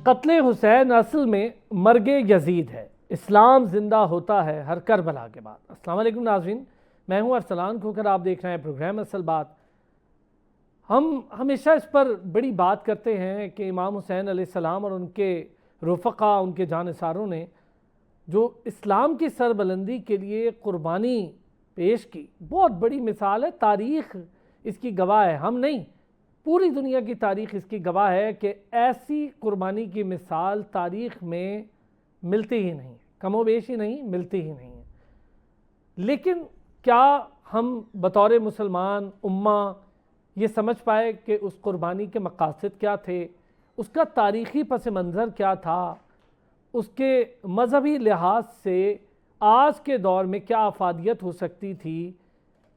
قتل حسین اصل میں مرگ یزید ہے، اسلام زندہ ہوتا ہے ہر کربلا کے بعد۔ السلام علیکم ناظرین، میں ہوں ارسلان کھوکھر، آپ دیکھ رہے ہیں پروگرام اصل بات۔ ہم ہمیشہ اس پر بڑی بات کرتے ہیں کہ امام حسین علیہ السلام اور ان کے رفقا، ان کے جانثاروں نے جو اسلام کی سربلندی کے لیے قربانی پیش کی، بہت بڑی مثال ہے۔ تاریخ اس کی گواہ ہے، ہم نہیں، پوری دنیا کی تاریخ اس کی گواہ ہے کہ ایسی قربانی کی مثال تاریخ میں ملتی ہی نہیں، کم و بیش ہی نہیں، ملتی ہی نہیں ہے۔ لیکن کیا ہم بطور مسلمان امہ یہ سمجھ پائے کہ اس قربانی کے مقاصد کیا تھے، اس کا تاریخی پس منظر کیا تھا، اس کے مذہبی لحاظ سے آج کے دور میں کیا افادیت ہو سکتی تھی،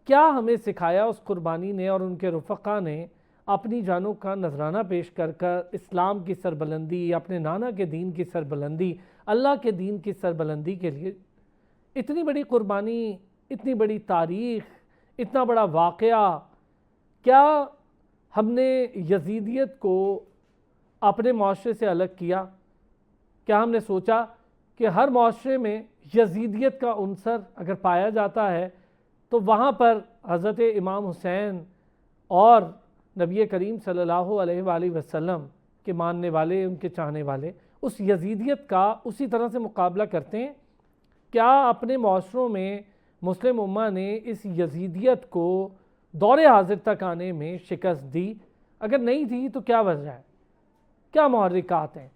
کیا ہمیں سکھایا اس قربانی نے اور ان کے رفقا نے اپنی جانوں کا نذرانہ پیش کر کر اسلام کی سربلندی، اپنے نانا کے دین کی سربلندی، اللہ کے دین کی سربلندی کے لیے اتنی بڑی قربانی، اتنی بڑی تاریخ، اتنا بڑا واقعہ۔ کیا ہم نے یزیدیت کو اپنے معاشرے سے الگ کیا؟ کیا ہم نے سوچا کہ ہر معاشرے میں یزیدیت کا عنصر اگر پایا جاتا ہے تو وہاں پر حضرت امام حسین اور نبی کریم صلی اللہ علیہ وآلہ وسلم کے ماننے والے، ان کے چاہنے والے اس یزیدیت کا اسی طرح سے مقابلہ کرتے ہیں؟ کیا اپنے معاشروں میں مسلم امہ نے اس یزیدیت کو دور حاضر تک آنے میں شکست دی؟ اگر نہیں دی تو کیا وجہ ہے؟ کیا محرکات ہیں؟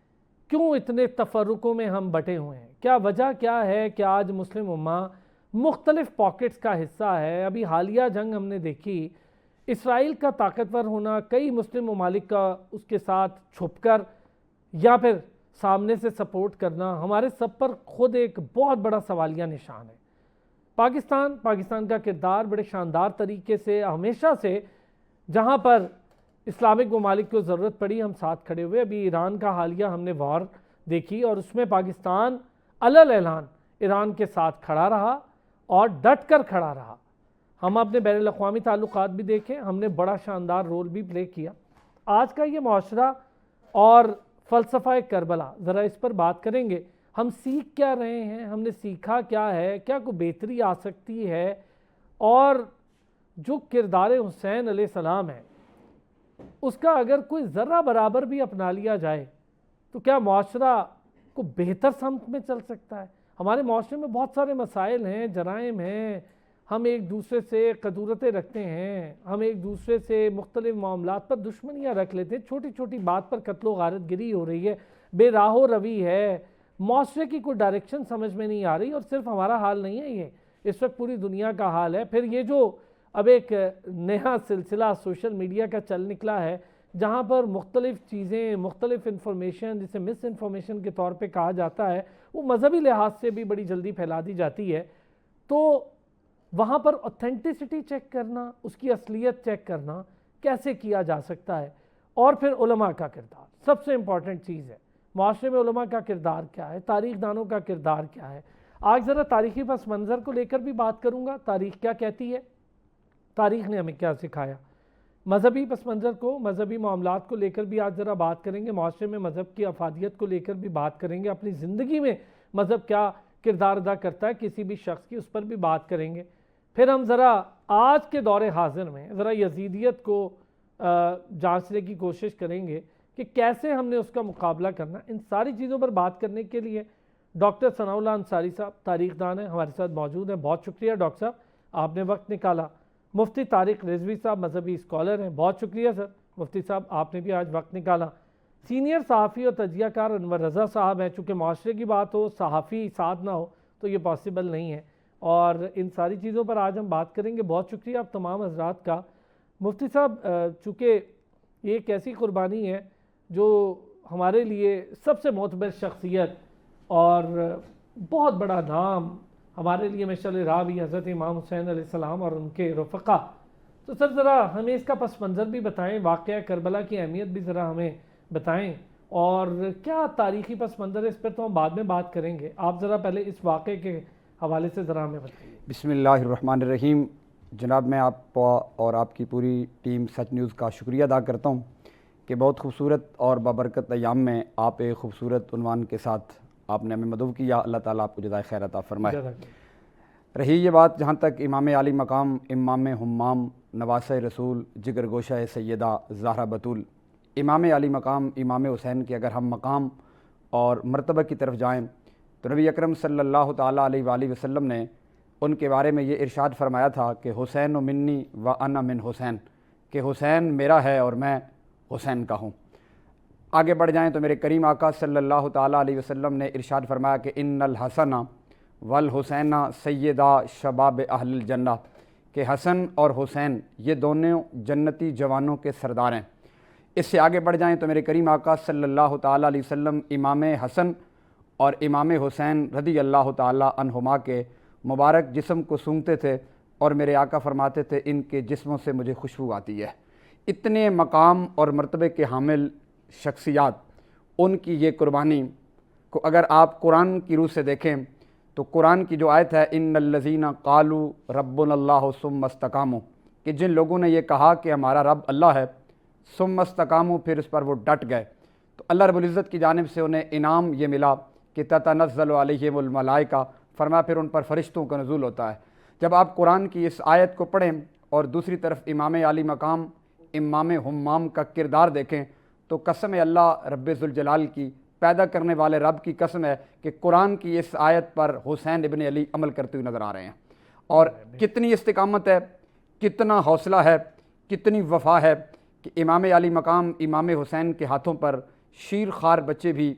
کیوں اتنے تفرقوں میں ہم بٹے ہوئے ہیں؟ کیا وجہ کیا ہے کہ آج مسلم امہ مختلف پاکٹس کا حصہ ہے؟ ابھی حالیہ جنگ ہم نے دیکھی، اسرائیل کا طاقتور ہونا، کئی مسلم ممالک کا اس کے ساتھ چھپ کر یا پھر سامنے سے سپورٹ کرنا ہمارے سب پر خود ایک بہت بڑا سوالیہ نشان ہے۔ پاکستان کا کردار بڑے شاندار طریقے سے ہمیشہ سے، جہاں پر اسلامک ممالک کو ضرورت پڑی ہم ساتھ کھڑے ہوئے۔ ابھی ایران کا حالیہ ہم نے وار دیکھی اور اس میں پاکستان علل اعلان ایران کے ساتھ کھڑا رہا اور ڈٹ کر کھڑا رہا۔ ہم اپنے بین الاقوامی تعلقات بھی دیکھیں، ہم نے بڑا شاندار رول بھی پلے کیا۔ آج کا یہ معاشرہ اور فلسفہ کربلا، ذرا اس پر بات کریں گے۔ ہم سیکھ کیا رہے ہیں؟ ہم نے سیکھا کیا ہے؟ کیا کوئی بہتری آ سکتی ہے؟ اور جو کردار حسین علیہ السلام ہے، اس کا اگر کوئی ذرہ برابر بھی اپنا لیا جائے تو کیا معاشرہ کو بہتر سمت میں چل سکتا ہے؟ ہمارے معاشرے میں بہت سارے مسائل ہیں، جرائم ہیں، ہم ایک دوسرے سے قدورتیں رکھتے ہیں، ہم ایک دوسرے سے مختلف معاملات پر دشمنیاں رکھ لیتے ہیں، چھوٹی چھوٹی بات پر قتل و غارت گری ہو رہی ہے، بے راہ و روی ہے، معاشرے کی کوئی ڈائریکشن سمجھ میں نہیں آ رہی۔ اور صرف ہمارا حال نہیں ہے، یہ اس وقت پوری دنیا کا حال ہے۔ پھر یہ جو اب ایک نیا سلسلہ سوشل میڈیا کا چل نکلا ہے، جہاں پر مختلف چیزیں، مختلف انفارمیشن، جسے مس انفارمیشن کے طور پہ کہا جاتا ہے، وہ مذہبی لحاظ سے بھی بڑی جلدی پھیلا دی جاتی ہے، تو وہاں پر اوتھینٹسٹی چیک کرنا، اس کی اصلیت چیک کرنا کیسے کیا جا سکتا ہے؟ اور پھر علماء کا کردار سب سے امپورٹنٹ چیز ہے۔ معاشرے میں علماء کا کردار کیا ہے؟ تاریخ دانوں کا کردار کیا ہے؟ آج ذرا تاریخی پس منظر کو لے کر بھی بات کروں گا۔ تاریخ کیا کہتی ہے؟ تاریخ نے ہمیں کیا سکھایا؟ مذہبی پس منظر کو، مذہبی معاملات کو لے کر بھی آج ذرا بات کریں گے۔ معاشرے میں مذہب کی افادیت کو لے کر بھی بات کریں گے۔ اپنی زندگی میں مذہب کیا کردار ادا کرتا ہے کسی بھی شخص کی، اس پر بھی بات کریں گے۔ پھر ہم ذرا آج کے دور حاضر میں ذرا یزیدیت کو جانچنے کی کوشش کریں گے کہ کیسے ہم نے اس کا مقابلہ کرنا۔ ان ساری چیزوں پر بات کرنے کے لیے ڈاکٹر ثناء اللہ انصاری صاحب تاریخ دان ہیں، ہمارے ساتھ موجود ہیں۔ بہت شکریہ ڈاکٹر صاحب، آپ نے وقت نکالا۔ مفتی طارق رضوی صاحب مذہبی اسکالر ہیں، بہت شکریہ سر مفتی صاحب، آپ نے بھی آج وقت نکالا۔ سینئر صحافی اور تجزیہ کار انور رضا صاحب ہیں، چونکہ معاشرے کی بات ہو، صحافی ساتھ نہ ہو تو یہ پاسبل نہیں ہے، اور ان ساری چیزوں پر آج ہم بات کریں گے۔ بہت شکریہ آپ تمام حضرات کا۔ مفتی صاحب، چونکہ یہ ایک ایسی قربانی ہے جو ہمارے لیے سب سے معتبر شخصیت اور بہت بڑا نام، ہمارے لیے مشعل راہ بھی حضرت امام حسین علیہ السلام اور ان کے رفقا، تو سر ذرا ہمیں اس کا پس منظر بھی بتائیں، واقعہ کربلا کی اہمیت بھی ذرا ہمیں بتائیں، اور کیا تاریخی پس منظر ہے، اس پر تو ہم بعد میں بات کریں گے۔ آپ ذرا پہلے اس واقعے کے حوالے سے ذرا ہمیں بتائیے۔ بسم اللہ الرحمن الرحیم۔ جناب، میں آپ اور آپ کی پوری ٹیم سچ نیوز کا شکریہ ادا کرتا ہوں کہ بہت خوبصورت اور بابرکت ایام میں آپ ایک خوبصورت عنوان کے ساتھ آپ نے ہمیں مدعو کیا. اللہ تعالیٰ آپ کو جزائے خیر عطا فرمائے. رہی یہ بات جہاں تک امام عالی مقام امام ہمام نواسہ رسول جگر گوشہ سیدہ زہرا بطول امام عالی مقام امام حسین کے اگر ہم مقام اور مرتبہ کی طرف جائیں تو نبی اکرم صلی اللہ تعالیٰ علیہ وآلہ وسلم نے ان کے بارے میں یہ ارشاد فرمایا تھا کہ حسین و منی و انا من حسین، کہ حسین میرا ہے اور میں حسین کا ہوں. آگے بڑھ جائیں تو میرے کریم آقا صلی اللہ تعالیٰ علیہ وسلم نے ارشاد فرمایا کہ ان الحسن والحسین سیدہ شباب اہل الجنہ، کہ حسن اور حسین یہ دونوں جنتی جوانوں کے سردار ہیں. اس سے آگے بڑھ جائیں تو میرے کریم آقا صلی اللہ تعالیٰ علیہ وسلم امام حسن اور امام حسین رضی اللہ تعالیٰ عنہما کے مبارک جسم کو سونگھتے تھے اور میرے آقا فرماتے تھے ان کے جسموں سے مجھے خوشبو آتی ہے. اتنے مقام اور مرتبے کے حامل شخصیات، ان کی یہ قربانی کو اگر آپ قرآن کی روح سے دیکھیں تو قرآن کی جو آیت ہے ان الذین قالوا ربنا اللہ ثم استقاموا، کہ جن لوگوں نے یہ کہا کہ ہمارا رب اللہ ہے، ثم استقاموا پھر اس پر وہ ڈٹ گئے، تو اللہ رب العزت کی جانب سے انہیں انعام یہ ملا کہ تتنزل علیہم الملائکہ، فرمایا پھر ان پر فرشتوں کا نزول ہوتا ہے. جب آپ قرآن کی اس آیت کو پڑھیں اور دوسری طرف امام عالی مقام امام ہمام کا کردار دیکھیں تو قسم اللہ رب ذوالجلال کی، پیدا کرنے والے رب کی قسم ہے کہ قرآن کی اس آیت پر حسین ابن علی عمل کرتے ہوئے نظر آ رہے ہیں. اور کتنی استقامت ہے، کتنا حوصلہ ہے، کتنی وفا ہے کہ امام علی مقام امام حسین کے ہاتھوں پر شیر خوار بچے بھی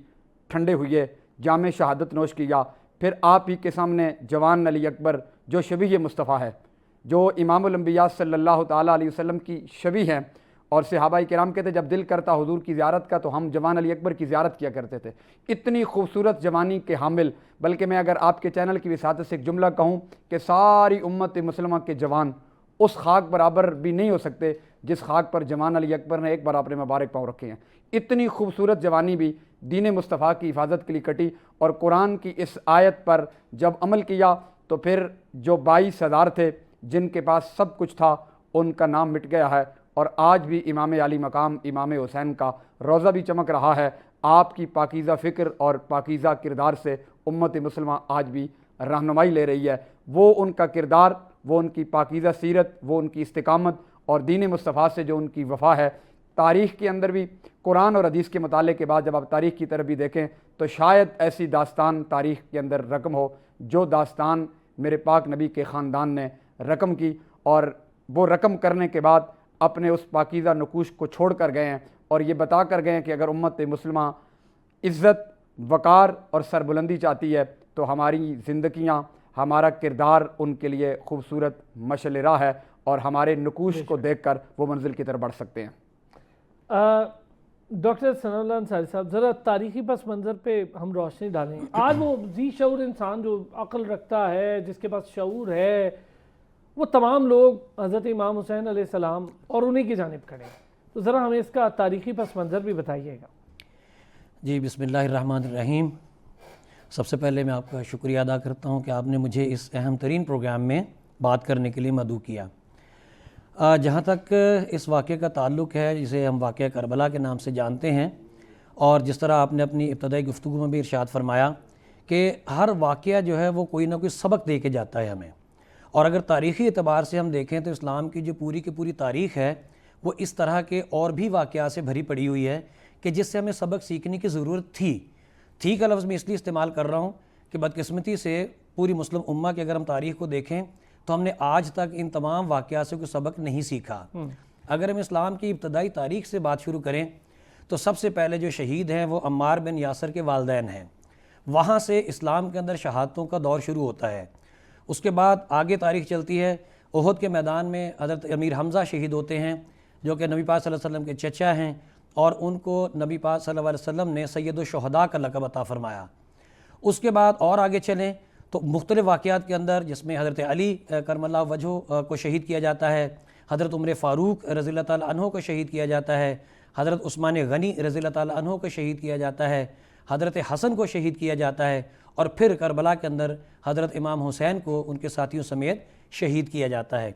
ٹھنڈے ہوئے، جام شہادت نوش کیا. پھر آپ ہی کے سامنے جوان علی اکبر جو شبیہ مصطفیٰ ہے، جو امام الانبیاء صلی اللہ تعالیٰ علیہ وسلم کی شبیہ ہیں، اور صحابہ کرام کہتے جب دل کرتا حضور کی زیارت کا تو ہم جوان علی اکبر کی زیارت کیا کرتے تھے. اتنی خوبصورت جوانی کے حامل، بلکہ میں اگر آپ کے چینل کی وساطت سے ایک جملہ کہوں کہ ساری امت مسلمہ کے جوان اس خاک برابر بھی نہیں ہو سکتے جس خاک پر جوان علی اکبر نے ایک بار اپنے مبارک پاؤں رکھے ہیں. اتنی خوبصورت جوانی بھی دین مصطفیٰ کی حفاظت کے لیے کٹی، اور قرآن کی اس آیت پر جب عمل کیا تو پھر جو 22,000 تھے جن کے پاس سب کچھ تھا ان کا نام مٹ گیا ہے. اور آج بھی امام علی مقام امام حسین کا روضہ بھی چمک رہا ہے. آپ کی پاکیزہ فکر اور پاکیزہ کردار سے امت مسلمہ آج بھی رہنمائی لے رہی ہے. وہ ان کا کردار، وہ ان کی پاکیزہ سیرت، وہ ان کی استقامت اور دین مصطفیٰ سے جو ان کی وفا ہے. تاریخ کے اندر بھی قرآن اور حدیث کے مطالعے کے بعد جب آپ تاریخ کی طرف بھی دیکھیں تو شاید ایسی داستان تاریخ کے اندر رقم ہو جو داستان میرے پاک نبی کے خاندان نے رقم کی، اور وہ رقم کرنے کے بعد اپنے اس پاکیزہ نقوش کو چھوڑ کر گئے ہیں اور یہ بتا کر گئے ہیں کہ اگر امت مسلمہ عزت، وقار اور سربلندی چاہتی ہے تو ہماری زندگیاں، ہمارا کردار ان کے لیے خوبصورت مشعل راہ ہے، اور ہمارے نقوش کو دیکھ کر وہ منزل کی طرف بڑھ سکتے ہیں. ڈاکٹر ثناء اللہ انصاری صاحب، ذرا تاریخی پس منظر پہ ہم روشنی ڈالیں. آج وہ ذی شعور انسان جو عقل رکھتا ہے، جس کے پاس شعور ہے، وہ تمام لوگ حضرت امام حسین علیہ السلام اور انہی کی جانب کھڑے ہیں. تو ذرا ہمیں اس کا تاریخی پس منظر بھی بتائیے گا. جی بسم اللہ الرحمن الرحیم. سب سے پہلے میں آپ کا شکریہ ادا کرتا ہوں کہ آپ نے مجھے اس اہم ترین پروگرام میں بات کرنے کے لیے مدعو کیا. جہاں تک اس واقعے کا تعلق ہے، جسے ہم واقعہ کربلا کے نام سے جانتے ہیں، اور جس طرح آپ نے اپنی ابتدائی گفتگو میں بھی ارشاد فرمایا کہ ہر واقعہ جو ہے وہ کوئی نہ کوئی سبق دے کے جاتا ہے ہمیں. اور اگر تاریخی اعتبار سے ہم دیکھیں تو اسلام کی جو پوری کی پوری تاریخ ہے وہ اس طرح کے اور بھی واقعات سے بھری پڑی ہوئی ہے کہ جس سے ہمیں سبق سیکھنے کی ضرورت تھی کا لفظ میں اس لیے استعمال کر رہا ہوں کہ بدقسمتی سے پوری مسلم امہ کی اگر ہم تاریخ کو دیکھیں تو ہم نے آج تک ان تمام واقعات سے کوئی سبق نہیں سیکھا. اگر ہم اسلام کی ابتدائی تاریخ سے بات شروع کریں تو سب سے پہلے جو شہید ہیں وہ عمار بن یاسر کے والدین ہیں. وہاں سے اسلام کے اندر شہادتوں کا دور شروع ہوتا ہے. اس کے بعد آگے تاریخ چلتی ہے. احد کے میدان میں حضرت امیر حمزہ شہید ہوتے ہیں جو کہ نبی پاک صلی اللہ علیہ وسلم کے چچا ہیں، اور ان کو نبی پاک صلی اللہ علیہ وسلم نے سید الشہداء کا لقب عطا فرمایا. اس کے بعد اور آگے چلیں تو مختلف واقعات کے اندر جس میں حضرت علی کرم اللہ وجہہ کو شہید کیا جاتا ہے، حضرت عمر فاروق رضی اللہ تعالیٰ عنہ کو شہید کیا جاتا ہے، حضرت عثمان غنی رضی اللہ تعالیٰ عنہ کو شہید کیا جاتا ہے، حضرت حسن کو شہید کیا جاتا ہے، اور پھر کربلا کے اندر حضرت امام حسین کو ان کے ساتھیوں سمیت شہید کیا جاتا ہے.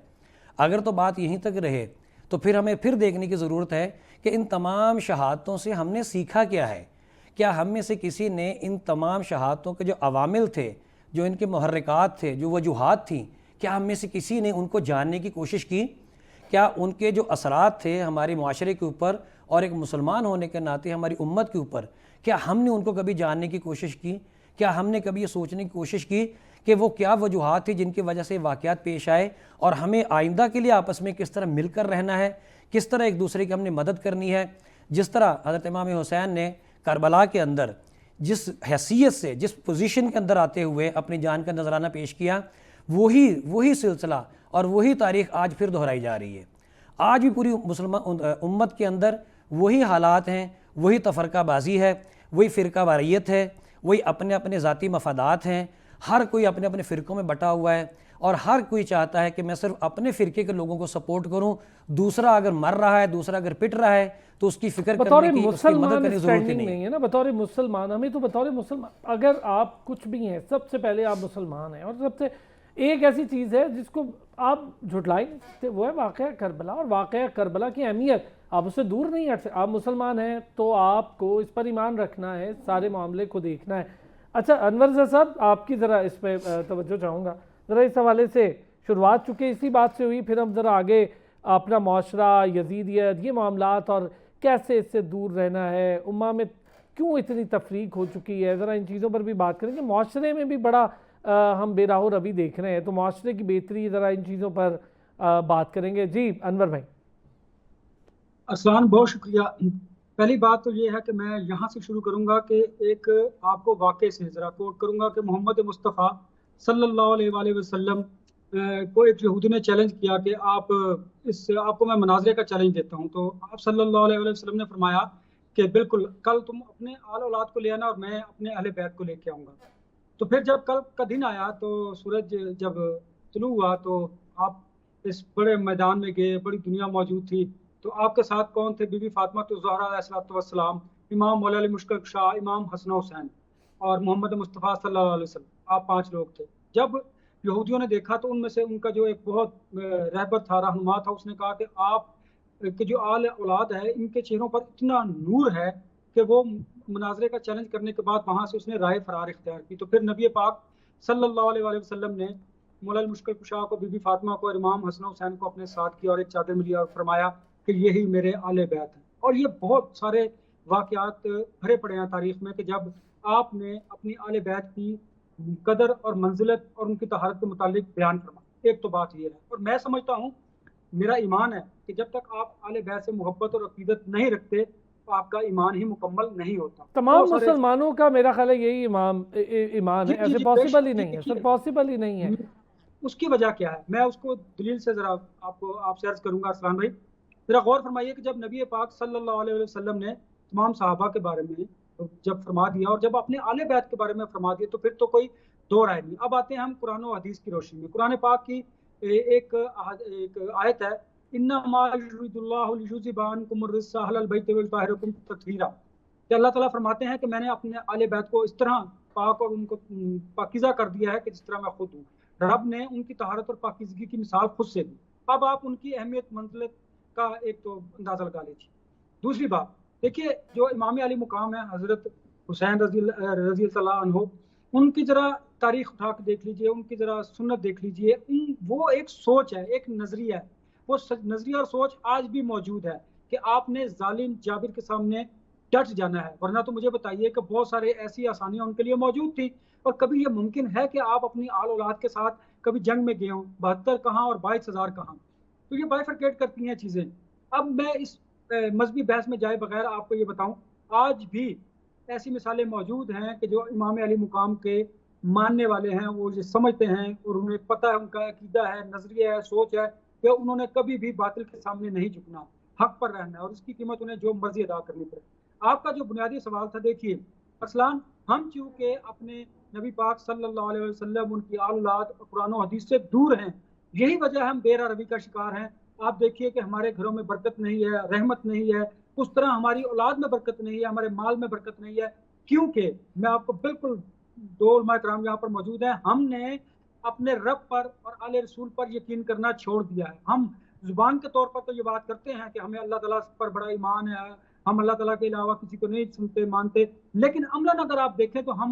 اگر تو بات یہیں تک رہے تو پھر ہمیں پھر دیکھنے کی ضرورت ہے کہ ان تمام شہادتوں سے ہم نے سیکھا کیا ہے. کیا ہم میں سے کسی نے ان تمام شہادتوں کے جو عوامل تھے، جو ان کے محرکات تھے، جو وجوہات تھیں، کیا ہم میں سے کسی نے ان کو جاننے کی کوشش کی؟ کیا ان کے جو اثرات تھے ہمارے معاشرے کے اوپر اور ایک مسلمان ہونے کے ناطے ہماری امت کے اوپر، کیا ہم نے ان کو کبھی جاننے کی کوشش کی؟ کیا ہم نے کبھی یہ سوچنے کی کوشش کی کہ وہ کیا وجوہات تھی جن کی وجہ سے واقعات پیش آئے، اور ہمیں آئندہ کے لیے آپس میں کس طرح مل کر رہنا ہے، کس طرح ایک دوسرے کی ہم نے مدد کرنی ہے؟ جس طرح حضرت امام حسین نے کربلا کے اندر جس حیثیت سے، جس پوزیشن کے اندر آتے ہوئے اپنی جان کا نذرانہ پیش کیا، وہی سلسلہ اور وہی تاریخ آج پھر دہرائی جا رہی ہے. آج بھی پوری مسلمان امت کے اندر وہی حالات ہیں، وہی تفرقہ بازی ہے، وہی فرقہ واریت ہے، وہی اپنے اپنے ذاتی مفادات ہیں. ہر کوئی اپنے اپنے فرقوں میں بٹا ہوا ہے، اور ہر کوئی چاہتا ہے کہ میں صرف اپنے فرقے کے لوگوں کو سپورٹ کروں. دوسرا اگر مر رہا ہے، دوسرا اگر پٹ رہا ہے تو اس کی فکر کرنے کی، اس کی مدد کرنے کی ضرورت ہی نہیں ہے نا. بطور مسلمان ہمیں تو بطور مسلمان اگر آپ کچھ بھی ہیں، سب سے پہلے آپ مسلمان ہیں، اور سب سے ایک ایسی چیز ہے جس کو آپ جھٹلائی نہیں سکتے، وہ ہے واقعہ کربلا. اور واقعہ کربلا کی اہمیت آپ اس سے دور نہیں ہٹ سکتے. آپ مسلمان ہیں تو آپ کو اس پر ایمان رکھنا ہے، سارے معاملے کو دیکھنا ہے. اچھا انور رضا صاحب، آپ کی ذرا اس پہ توجہ چاہوں گا. ذرا اس حوالے سے شروعات چونکہ اسی بات سے ہوئی، پھر ہم ذرا آگے اپنا معاشرہ، یزیدیت، یہ معاملات اور کیسے اس سے دور رہنا ہے، امہ میں کیوں اتنی تفریق ہو چکی ہے، ذرا ان چیزوں پر بھی بات کریں گے. معاشرے میں بھی بڑا ہم بے راہ و روی دیکھ رہے ہیں، تو معاشرے کی بہتری، ذرا ان چیزوں پر بات کریں گے. جی انور بھائی. ارسلان بہت شکریہ. پہلی بات تو یہ ہے کہ میں یہاں سے شروع کروں گا کہ ایک آپ کو واقعے سے ذرا کوٹ کروں گا کہ محمد مصطفیٰ صلی اللہ علیہ وآلہ وسلم کو ایک یہودی نے چیلنج کیا کہ آپ کو میں مناظرے کا چیلنج دیتا ہوں. تو آپ صلی اللہ علیہ وآلہ وسلم نے فرمایا کہ بالکل، کل تم اپنے آل اولاد کو لے آنا اور میں اپنے اہل بیت کو لے کے آؤں گا. تو پھر جب کل کا دن آیا تو سورج جب طلوع ہوا تو آپ اس بڑے میدان میں گئے، بڑی دنیا موجود تھی. تو آپ کے ساتھ کون تھے؟ بی بی فاطمہ الزہرا علیہ السلام، امام مولا علی مشکل کشا، امام حسن حسین اور محمد مصطفیٰ صلی اللہ علیہ وسلم. آپ 5 لوگ تھے. جب یہودیوں نے دیکھا تو ان میں سے ان کا جو ایک بہت رہبر تھا، رہنما تھا، اس نے کہا کہ آپ کے جو آل اولاد ہے ان کے چہروں پر اتنا نور ہے کہ وہ مناظرے کا چیلنج کرنے کے بعد وہاں سے اس نے رائے فرار اختیار کی. تو پھر نبی پاک صلی اللہ علیہ وآلہ وسلم نے مولا المشکل کشا کو، بی بی فاطمہ کو اور امام حسن حسین کو اپنے ساتھ کیا اور ایک چادر ملی اور فرمایا کہ یہی میرے آل بیت ہیں. اور یہ بہت سارے واقعات بھرے پڑے ہیں تاریخ میں کہ جب آپ نے اپنی آل بیت کی قدر اور منزلت اور ان کی طہارت کے متعلق بیان فرمایا. ایک تو بات یہ ہے، اور میں سمجھتا ہوں، میرا ایمان ہے کہ جب تک آپ آل بیت سے محبت اور عقیدت نہیں رکھتے تو آپ کا ایمان ہی مکمل نہیں ہوتا. تمام مسلمانوں کا میرا خیال ہے یہی ایمان ہے. ایسے پاسبل ہی نہیں ہے سر، پاسبل ہی نہیں ہے. اس کی وجہ کیا ہے؟ میں اس کو دلیل سے ذرا آپ سے عرض کروں گا. ارسلان بھائی ذرا غور فرمائیے کہ جب نبی پاک صلی اللہ علیہ وسلم نے تمام صحابہ کے بارے میں جب فرما دیا اور جب اپنے آل بیت کے بارے میں فرما دیا تو پھر تو کوئی دو رائے نہیں. اب آتے ہیں ہم قرآن و حدیث کی روشنی میں. قرآن پاک کی ایک آیت ہے، انما یرید اللہ لیذھب عنکم الرجس اہل البیت ویطہرکم تطہیرا، کہ اللہ تعالیٰ فرماتے ہیں کہ میں نے اپنے آل بیت کو اس طرح پاک اور ان کو پاکیزہ کر دیا ہے کہ جس طرح میں خود ہوں. رب نے ان کی طہارت اور پاکیزگی کی مثال خود سے دی. اب آپ ان کی اہمیت منزلت کا ایک تو اندازہ لگا لیجیے. دوسری بات دیکھیے، جو امام علی مقام ہے حضرت حسین رضی اللہ عنہ، ان کی ذرا تاریخ اٹھا کے دیکھ لیجیے، ان کی ذرا سنت دیکھ لیجیے. وہ ایک سوچ ہے، ایک نظریہ ہے. وہ نظریہ اور سوچ آج بھی موجود ہے کہ آپ نے ظالم جابر کے سامنے ڈٹ جانا ہے. ورنہ تو مجھے بتائیے کہ بہت سارے ایسی آسانیاں ان کے لیے موجود تھی. اور کبھی یہ ممکن ہے کہ آپ اپنی آل اولاد کے ساتھ کبھی جنگ میں گئے ہوں؟ 72 کہاں اور 22,000 کہاں؟ تو یہ بائیفرکیٹ کرتی ہیں چیزیں. اب میں اس مذہبی بحث میں جائے بغیر آپ کو یہ بتاؤں، آج بھی ایسی مثالیں موجود ہیں کہ جو امام علی مقام کے ماننے والے ہیں، وہ یہ سمجھتے ہیں اور انہیں پتہ ہے، ان کا عقیدہ ہے، نظریہ ہے، سوچ ہے کہ انہوں نے کبھی بھی باطل کے سامنے نہیں جھکنا، حق پر رہنا ہے اور اس کی قیمت انہیں جو مرضی ادا کرنی پڑے. آپ کا جو بنیادی سوال تھا، دیکھیے ارسلان، ہم چونکہ اپنے نبی پاک صلی اللہ علیہ وسلم، ان کی آل اولاد قرآن و حدیث سے دور ہیں، یہی وجہ ہم بے راہ روی کا شکار ہیں. آپ دیکھیے کہ ہمارے گھروں میں برکت نہیں ہے، رحمت نہیں ہے، اس طرح ہماری اولاد میں برکت نہیں ہے، ہمارے مال میں برکت نہیں ہے. کیونکہ میں آپ کو بالکل، دو علماء کرام یہاں پر موجود ہیں، ہم نے اپنے رب پر اور آل رسول پر یقین کرنا چھوڑ دیا ہے. ہم زبان کے طور پر تو یہ بات کرتے ہیں کہ ہمیں اللہ تعالیٰ پر بڑا ایمان ہے، ہم اللہ تعالیٰ کے علاوہ کسی کو نہیں سنتے مانتے، لیکن عملاً اگر آپ دیکھیں تو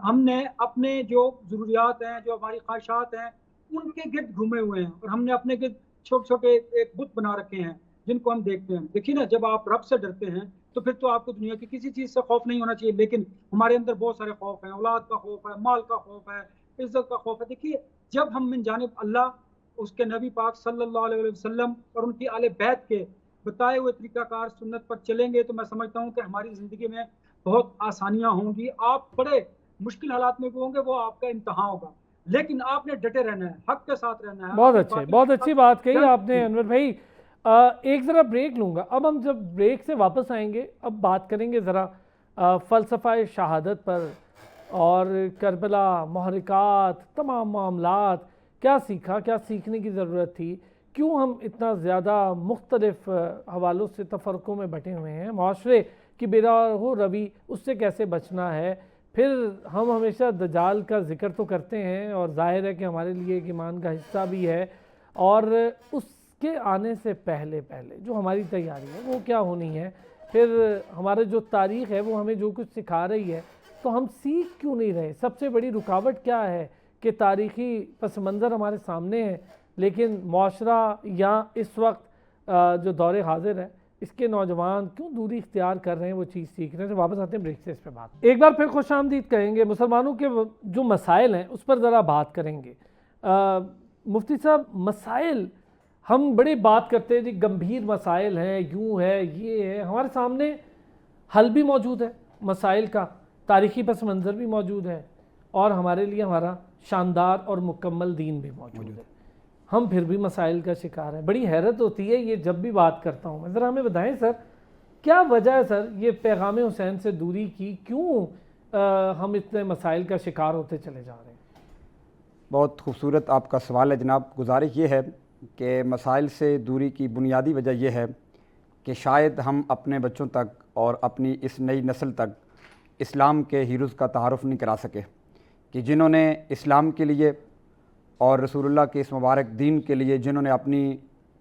ہم نے اپنے جو ضروریات ہیں، جو ہماری خواہشات ہیں، ان کے گرد گھومے ہوئے ہیں، اور ہم نے اپنے گرد چھوٹے چھوٹے ایک بت بنا رکھے ہیں جن کو ہم دیکھتے ہیں۔ دیکھیے نا، جب آپ رب سے ڈرتے ہیں تو پھر تو آپ کو دنیا کی کسی چیز سے خوف نہیں ہونا چاہیے، لیکن ہمارے اندر بہت سارے خوف ہیں، اولاد کا خوف ہے، مال کا خوف ہے، عزت کا خوف ہے۔ دیکھیے، جب ہم من جانب اللہ، اس کے نبی پاک صلی اللہ علیہ وسلم اور ان کی آل بیت کے بتائے ہوئے طریقہ کار سنت پر چلیں گے تو میں سمجھتا ہوں کہ ہماری زندگی میں بہت آسانیاں ہوں گی۔ آپ بڑے مشکل حالات میں بھی ہوں گے، وہ آپ کا امتحان ہوگا، لیکن آپ نے ڈٹے رہنا ہے، حق کے ساتھ رہنا ہے۔ بہت اچھی بات کہی آپ نے انور بھائی۔ ایک ذرا بریک لوں گا، اب ہم جب بریک سے واپس آئیں گے اب بات کریں گے ذرا فلسفہ شہادت پر اور کربلا، محرکات، تمام معاملات، کیا سیکھا، کیا سیکھنے کی ضرورت تھی، کیوں ہم اتنا زیادہ مختلف حوالوں سے تفرقوں میں بٹے ہوئے ہیں، معاشرے کی بیراہ روی اس سے کیسے بچنا ہے۔ پھر ہم ہمیشہ دجال کا ذکر تو کرتے ہیں اور ظاہر ہے کہ ہمارے لیے ایک ایمان کا حصہ بھی ہے، اور اس کے آنے سے پہلے جو ہماری تیاری ہے وہ کیا ہونی ہے، پھر ہمارے جو تاریخ ہے وہ ہمیں جو کچھ سکھا رہی ہے تو ہم سیکھ کیوں نہیں رہے۔ سب سے بڑی رکاوٹ کیا ہے کہ تاریخی پس منظر ہمارے سامنے ہے، لیکن معاشرہ یا اس وقت جو دور حاضر ہے اس کے نوجوان کیوں دوری اختیار کر رہے ہیں وہ چیز سیکھنے سے۔ واپس آتے ہیں بریک سے، اس پہ بات ایک بار پھر خوش آمدید کہیں گے۔ مسلمانوں کے جو مسائل ہیں اس پر ذرا بات کریں گے۔ مفتی صاحب، مسائل ہم بڑی بات کرتے ہیں جی، گمبھیر مسائل ہیں، یوں ہے، یہ ہے، ہمارے سامنے حل بھی موجود ہے مسائل کا، تاریخی پس منظر بھی موجود ہے، اور ہمارے لیے ہمارا شاندار اور مکمل دین بھی موجود ہے۔ ہم پھر بھی مسائل کا شکار ہیں۔ بڑی حیرت ہوتی ہے یہ جب بھی بات کرتا ہوں میں۔ ذرا ہمیں بتائیں سر، کیا وجہ ہے سر یہ پیغام حسین سے دوری کی، کیوں ہم اتنے مسائل کا شکار ہوتے چلے جا رہے ہیں؟ بہت خوبصورت آپ کا سوال ہے جناب۔ گزارش یہ ہے کہ مسائل سے دوری کی بنیادی وجہ یہ ہے کہ شاید ہم اپنے بچوں تک اور اپنی اس نئی نسل تک اسلام کے ہیروز کا تعارف نہیں کرا سکے، کہ جنہوں نے اسلام کے لیے اور رسول اللہ کے اس مبارک دین کے لیے جنہوں نے اپنی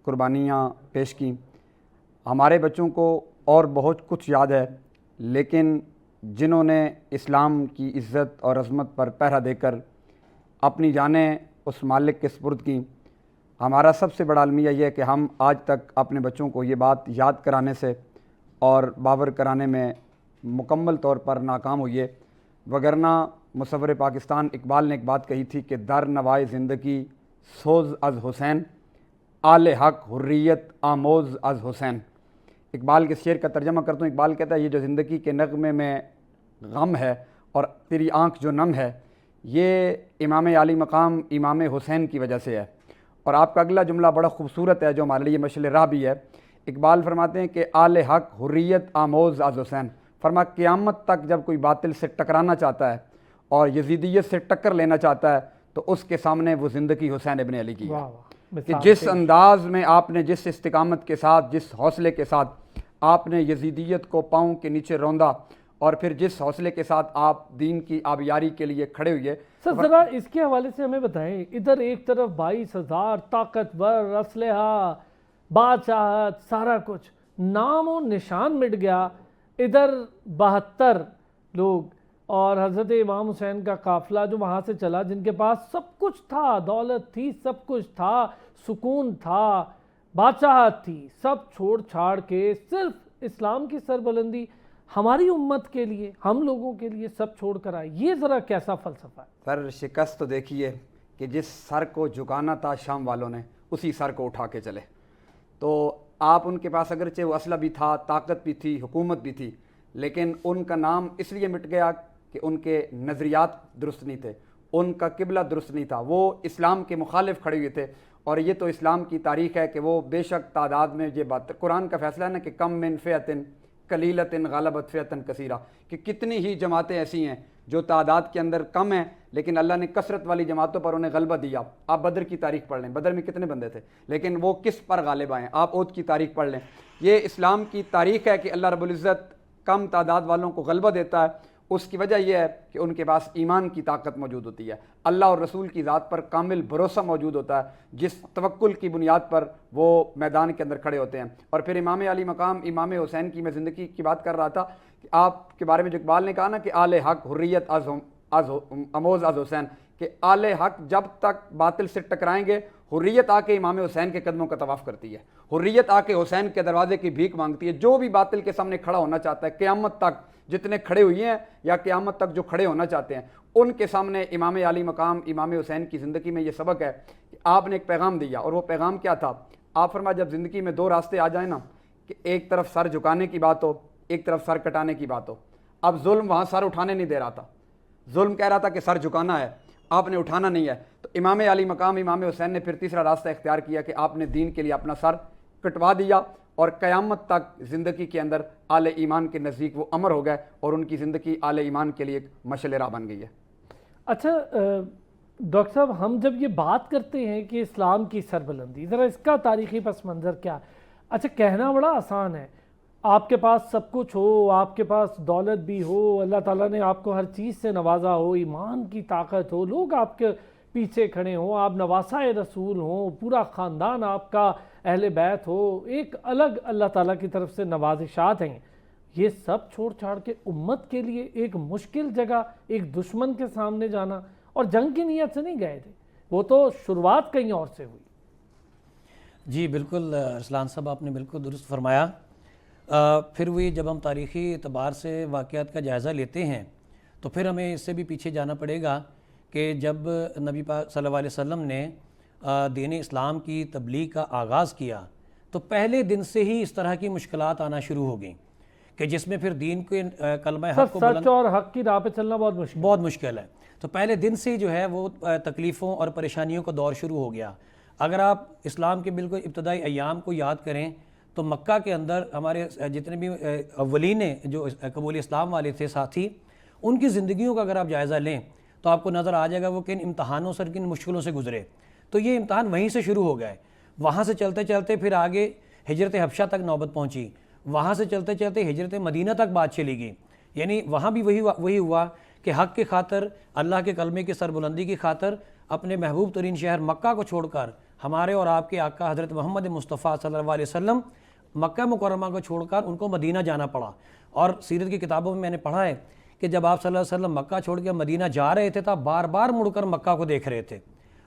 قربانیاں پیش کیں۔ ہمارے بچوں کو اور بہت کچھ یاد ہے، لیکن جنہوں نے اسلام کی عزت اور عظمت پر پہرا دے کر اپنی جانیں اس مالک کے سپرد کیں، ہمارا سب سے بڑا المیہ یہ ہے کہ ہم آج تک اپنے بچوں کو یہ بات یاد کرانے سے اور باور کرانے میں مکمل طور پر ناکام ہوئے۔ وگرنہ مصور پاکستان اقبال نے ایک بات کہی تھی کہ در نوائے زندگی سوز از حسین، آل حق حریت آموز از حسین۔ اقبال کے شعر کا ترجمہ کرتا ہوں۔ اقبال کہتا ہے یہ جو زندگی کے نغمے میں غم ہے اور تیری آنکھ جو نم ہے، یہ امام عالی مقام امام حسین کی وجہ سے ہے۔ اور آپ کا اگلا جملہ بڑا خوبصورت ہے جو ہمارے لیے مشعل راہ بھی ہے۔ اقبال فرماتے ہیں کہ آل حق حریت آموز از حسین، فرما قیامت تک جب کوئی باطل سے ٹکرانا چاہتا ہے اور یزیدیت سے ٹکر لینا چاہتا ہے تو اس کے سامنے وہ زندگی حسین ابن علی کی ہے، کہ جس انداز میں آپ نے، جس استقامت کے ساتھ، جس حوصلے کے ساتھ آپ نے یزیدیت کو پاؤں کے نیچے روندا، اور پھر جس حوصلے کے ساتھ آپ دین کی آبیاری کے لیے کھڑے ہوئے۔ سر ذرا اس کے حوالے سے ہمیں بتائیں، ادھر ایک طرف 22,000 طاقتور، اسلحہ، بادشاہت، سارا کچھ، نام و نشان مٹ گیا، ادھر 72 لوگ اور حضرت امام حسین کا قافلہ جو وہاں سے چلا، جن کے پاس سب کچھ تھا، دولت تھی، سب کچھ تھا، سکون تھا، بادشاہت تھی، سب چھوڑ چھاڑ کے صرف اسلام کی سربلندی ہماری امت کے لیے، ہم لوگوں کے لیے سب چھوڑ کر آئے۔ یہ ذرا کیسا فلسفہ ہے؟ سر شکست تو دیکھیے کہ جس سر کو جھکانا تھا شام والوں نے اسی سر کو اٹھا کے چلے۔ تو آپ ان کے پاس اگرچہ وہ اسلحہ بھی تھا، طاقت بھی تھی، حکومت بھی تھی، لیکن ان کا نام اس لیے مٹ گیا کہ ان کے نظریات درست نہیں تھے، ان کا قبلہ درست نہیں تھا، وہ اسلام کے مخالف کھڑے ہوئے تھے۔ اور یہ تو اسلام کی تاریخ ہے کہ وہ بے شک تعداد میں، یہ بات قرآن کا فیصلہ ہے نا کہ کم من فئۃ قلیلۃ غلبت فئۃ کثیرہ، کہ کتنی ہی جماعتیں ایسی ہیں جو تعداد کے اندر کم ہیں لیکن اللہ نے کثرت والی جماعتوں پر انہیں غلبہ دیا۔ آپ بدر کی تاریخ پڑھ لیں، بدر میں کتنے بندے تھے لیکن وہ کس پر غالب آئے ہیں؟ آپ احد کی تاریخ پڑھ لیں۔ یہ اسلام کی تاریخ ہے کہ اللہ رب العزت کم تعداد والوں کو غلبہ دیتا ہے اس کی وجہ یہ ہے کہ ان کے پاس ایمان کی طاقت موجود ہوتی ہے، اللہ اور رسول کی ذات پر کامل بھروسہ موجود ہوتا ہے، جس توکل کی بنیاد پر وہ میدان کے اندر کھڑے ہوتے ہیں۔ اور پھر امام علی مقام امام حسین کی میں زندگی کی بات کر رہا تھا کہ آپ کے بارے میں جو اقبال نے کہا نا کہ آل حق حریت از اموز از حسین، کہ آل حق جب تک باطل سے ٹکرائیں گے، حریت آ کے امام حسین کے قدموں کا طواف کرتی ہے، حریت آ کے حسین کے دروازے کی بھیک مانگتی ہے۔ جو بھی باطل کے سامنے کھڑا ہونا چاہتا ہے قیامت تک، جتنے کھڑے ہوئے ہیں یا قیامت تک جو کھڑے ہونا چاہتے ہیں، ان کے سامنے امام علی مقام امام حسین کی زندگی میں یہ سبق ہے کہ آپ نے ایک پیغام دیا، اور وہ پیغام کیا تھا؟ آپ فرمایا جب زندگی میں دو راستے آ جائیں نا، کہ ایک طرف سر جھکانے کی بات ہو، ایک طرف سر کٹانے کی بات ہو۔ اب ظلم وہاں سر اٹھانے نہیں دے رہا تھا، ظلم کہہ رہا تھا کہ سر جھکانا ہے، آپ نے اٹھانا نہیں ہے۔ تو امام علی مقام امام حسین نے پھر تیسرا راستہ اختیار کیا کہ آپ نے دین کے لیے اپنا سر کٹوا دیا، اور قیامت تک زندگی کے اندر آل ایمان کے نزدیک وہ امر ہو گئے، اور ان کی زندگی آل ایمان کے لیے ایک مشعل راہ بن گئی ہے۔ اچھا ڈاکٹر صاحب، ہم جب یہ بات کرتے ہیں کہ اسلام کی سربلندی، ذرا اس کا تاریخی پس منظر کیا؟ اچھا کہنا بڑا آسان ہے، آپ کے پاس سب کچھ ہو، آپ کے پاس دولت بھی ہو، اللہ تعالیٰ نے آپ کو ہر چیز سے نوازا ہو، ایمان کی طاقت ہو، لوگ آپ کے پیچھے کھڑے ہوں، آپ نواسہ رسول ہوں، پورا خاندان آپ کا اہل بیت ہو، ایک الگ اللہ تعالیٰ کی طرف سے نوازشات ہیں، یہ سب چھوڑ چھاڑ کے امت کے لیے ایک مشکل جگہ، ایک دشمن کے سامنے جانا، اور جنگ کی نیت سے نہیں گئے تھے، وہ تو شروعات کہیں اور سے ہوئی۔ جی بالکل ارسلان صاحب، آپ نے بالکل درست فرمایا۔ پھر وہی جب ہم تاریخی اعتبار سے واقعات کا جائزہ لیتے ہیں تو پھر ہمیں اس سے بھی پیچھے جانا پڑے گا کہ جب نبی پاک صلی اللہ علیہ وسلم نے دین اسلام کی تبلیغ کا آغاز کیا تو پہلے دن سے ہی اس طرح کی مشکلات آنا شروع ہو گئیں کہ جس میں پھر دین کے کلمہ حق کو سچ اور حق کی راہ پہ چلنا بہت مشکل ہے۔ تو پہلے دن سے ہی جو ہے وہ تکلیفوں اور پریشانیوں کا دور شروع ہو گیا۔ اگر آپ اسلام کے بالکل ابتدائی ایام کو یاد کریں تو مکہ کے اندر ہمارے جتنے بھی اولین جو قبول اسلام والے تھے ساتھی، ان کی زندگیوں کا اگر آپ جائزہ لیں تو آپ کو نظر آ جائے گا وہ کن امتحانوں سے، کن مشکلوں سے گزرے۔ تو یہ امتحان وہیں سے شروع ہو گئے، وہاں سے چلتے چلتے پھر آگے ہجرت حبشہ تک نوبت پہنچی، وہاں سے چلتے چلتے ہجرت مدینہ تک بات چلی گئی، یعنی وہاں بھی وہی ہوا کہ حق کی خاطر، اللہ کے کلمے کی سربلندی کی خاطر اپنے محبوب ترین شہر مکہ کو چھوڑ کر، ہمارے اور آپ کے آقا حضرت محمد مصطفیٰ صلی اللہ علیہ وسلم مکہ مکرمہ کو چھوڑ کر ان کو مدینہ جانا پڑا۔ اور سیرت کی کتابوں میں نے پڑھا ہے کہ جب آپ صلی اللہ علیہ وسلم مکہ چھوڑ کے مدینہ جا رہے تھے تو آپ بار بار مڑ کر مکہ کو دیکھ رہے تھے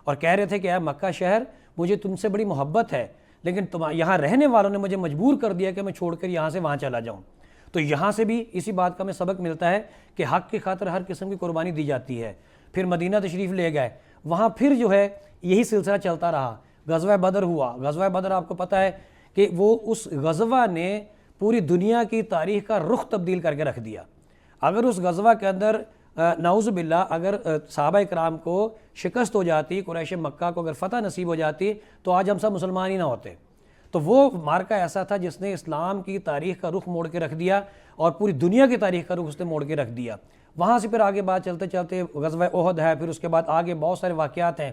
اور کہہ رہے تھے کہ اے مکہ شہر، مجھے تم سے بڑی محبت ہے، لیکن یہاں رہنے والوں نے مجھے مجبور کر دیا کہ میں چھوڑ کر یہاں سے وہاں چلا جاؤں۔ تو یہاں سے بھی اسی بات کا ہمیں سبق ملتا ہے کہ حق کی خاطر ہر قسم کی قربانی دی جاتی ہے۔ پھر مدینہ تشریف لے گئے، وہاں پھر جو ہے یہی سلسلہ چلتا رہا۔ غزوہ بدر ہوا، غزوہ بدر آپ کو پتہ ہے کہ وہ اس غزوہ نے پوری دنیا کی تاریخ کا رخ تبدیل کر کے رکھ دیا۔ اگر اس غزوہ کے اندر نعوذ باللہ اگر صحابہ اکرام کو شکست ہو جاتی، قریش مکہ کو اگر فتح نصیب ہو جاتی تو آج ہم سب مسلمان ہی نہ ہوتے۔ تو وہ مارکہ ایسا تھا جس نے اسلام کی تاریخ کا رخ موڑ کے رکھ دیا اور پوری دنیا کی تاریخ کا رخ اس نے موڑ کے رکھ دیا۔ وہاں سے پھر آگے بات چلتے چلتے غزوہ احد ہے، پھر اس کے بعد آگے بہت سارے واقعات ہیں،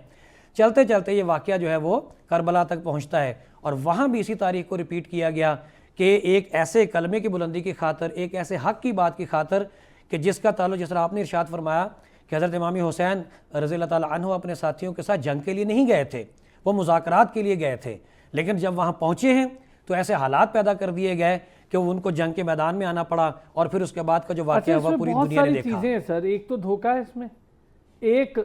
چلتے چلتے یہ واقعہ جو ہے وہ کربلا تک پہنچتا ہے، اور وہاں بھی اسی تاریخ کو ریپیٹ کیا گیا کہ ایک ایسے کلمے کی بلندی کی خاطر، ایک ایسے حق کی بات کی خاطر کہ جس کا تعلق، جس طرح آپ نے ارشاد فرمایا کہ حضرت امام حسین رضی اللہ تعالیٰ عنہ اپنے ساتھیوں کے ساتھ جنگ کے لیے نہیں گئے تھے، وہ مذاکرات کے لیے گئے تھے، لیکن جب وہاں پہنچے ہیں تو ایسے حالات پیدا کر دیے گئے کہ ان کو جنگ کے میدان میں آنا پڑا، اور پھر اس کے بعد کا جو واقعہ ہوا پوری دنیا نے دیکھا۔ چیزیں ہیں سر، ایک تو دھوکہ ہے اس میں، ایک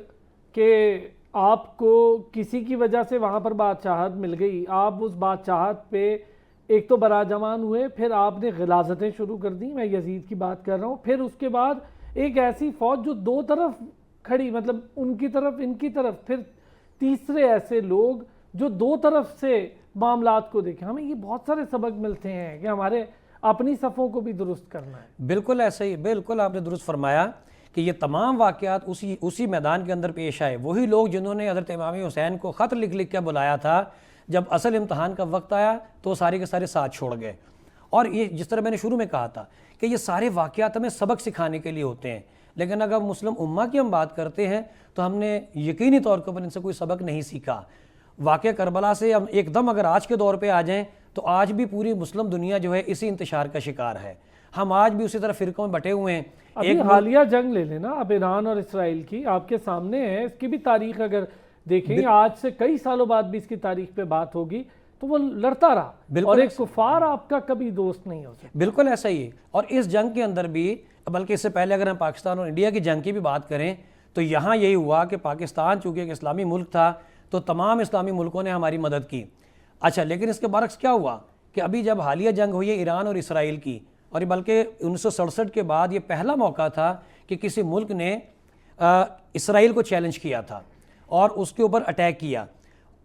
کہ آپ کو کسی کی وجہ سے وہاں پر بادشاہت مل گئی، آپ اس بادشاہت پہ ایک تو براجمان ہوئے، پھر آپ نے غلاظتیں شروع کر دیں، میں یزید کی بات کر رہا ہوں، پھر اس کے بعد ایک ایسی فوج جو دو طرف کھڑی، مطلب ان کی طرف ان کی طرف، پھر تیسرے ایسے لوگ جو دو طرف سے معاملات کو دیکھیں۔ ہمیں یہ بہت سارے سبق ملتے ہیں کہ ہمارے اپنی صفوں کو بھی درست کرنا ہے۔ بالکل ایسے ہی، بالکل آپ نے درست فرمایا کہ یہ تمام واقعات اسی میدان کے اندر پیش آئے۔ وہی لوگ جنہوں نے حضرت امام حسین کو خط لکھ کے بلایا تھا، جب اصل امتحان کا وقت آیا تو وہ سارے کے سارے ساتھ چھوڑ گئے۔ اور یہ جس طرح میں نے شروع میں کہا تھا کہ یہ سارے واقعات ہمیں سبق سکھانے کے لیے ہوتے ہیں، لیکن اگر مسلم امہ کی ہم بات کرتے ہیں تو ہم نے یقینی طور پر ان سے کوئی سبق نہیں سیکھا۔ واقعہ کربلا سے ہم ایک دم اگر آج کے دور پہ آ جائیں تو آج بھی پوری مسلم دنیا جو ہے اسی انتشار کا شکار ہے۔ ہم آج بھی اسی طرح فرقوں میں بٹے ہوئے ہیں. ابھی حالیہ جنگ لے لینا اب ایران اور اسرائیل کی, آپ کے سامنے ہے, اس کی بھی تاریخ اگر دیکھیں آج سے کئی سالوں بعد بھی اس کی تاریخ پہ بات ہوگی تو وہ لڑتا رہا, اور ایک کفار آپ کا کبھی دوست نہیں ہو سکتا. بالکل ایسا ہی ہے. اور اس جنگ کے اندر بھی, بلکہ اس سے پہلے اگر ہم پاکستان اور انڈیا کی جنگ کی بھی بات کریں تو یہاں یہی ہوا کہ پاکستان چونکہ ایک اسلامی ملک تھا تو تمام اسلامی ملکوں نے ہماری مدد کی. اچھا, لیکن اس کے برعکس کیا ہوا کہ ابھی جب حالیہ جنگ ہوئی ہے ایران اور اسرائیل کی, اور بلکہ 1967 کے بعد یہ پہلا موقع تھا کہ کسی ملک نے اسرائیل کو چیلنج کیا تھا اور اس کے اوپر اٹیک کیا.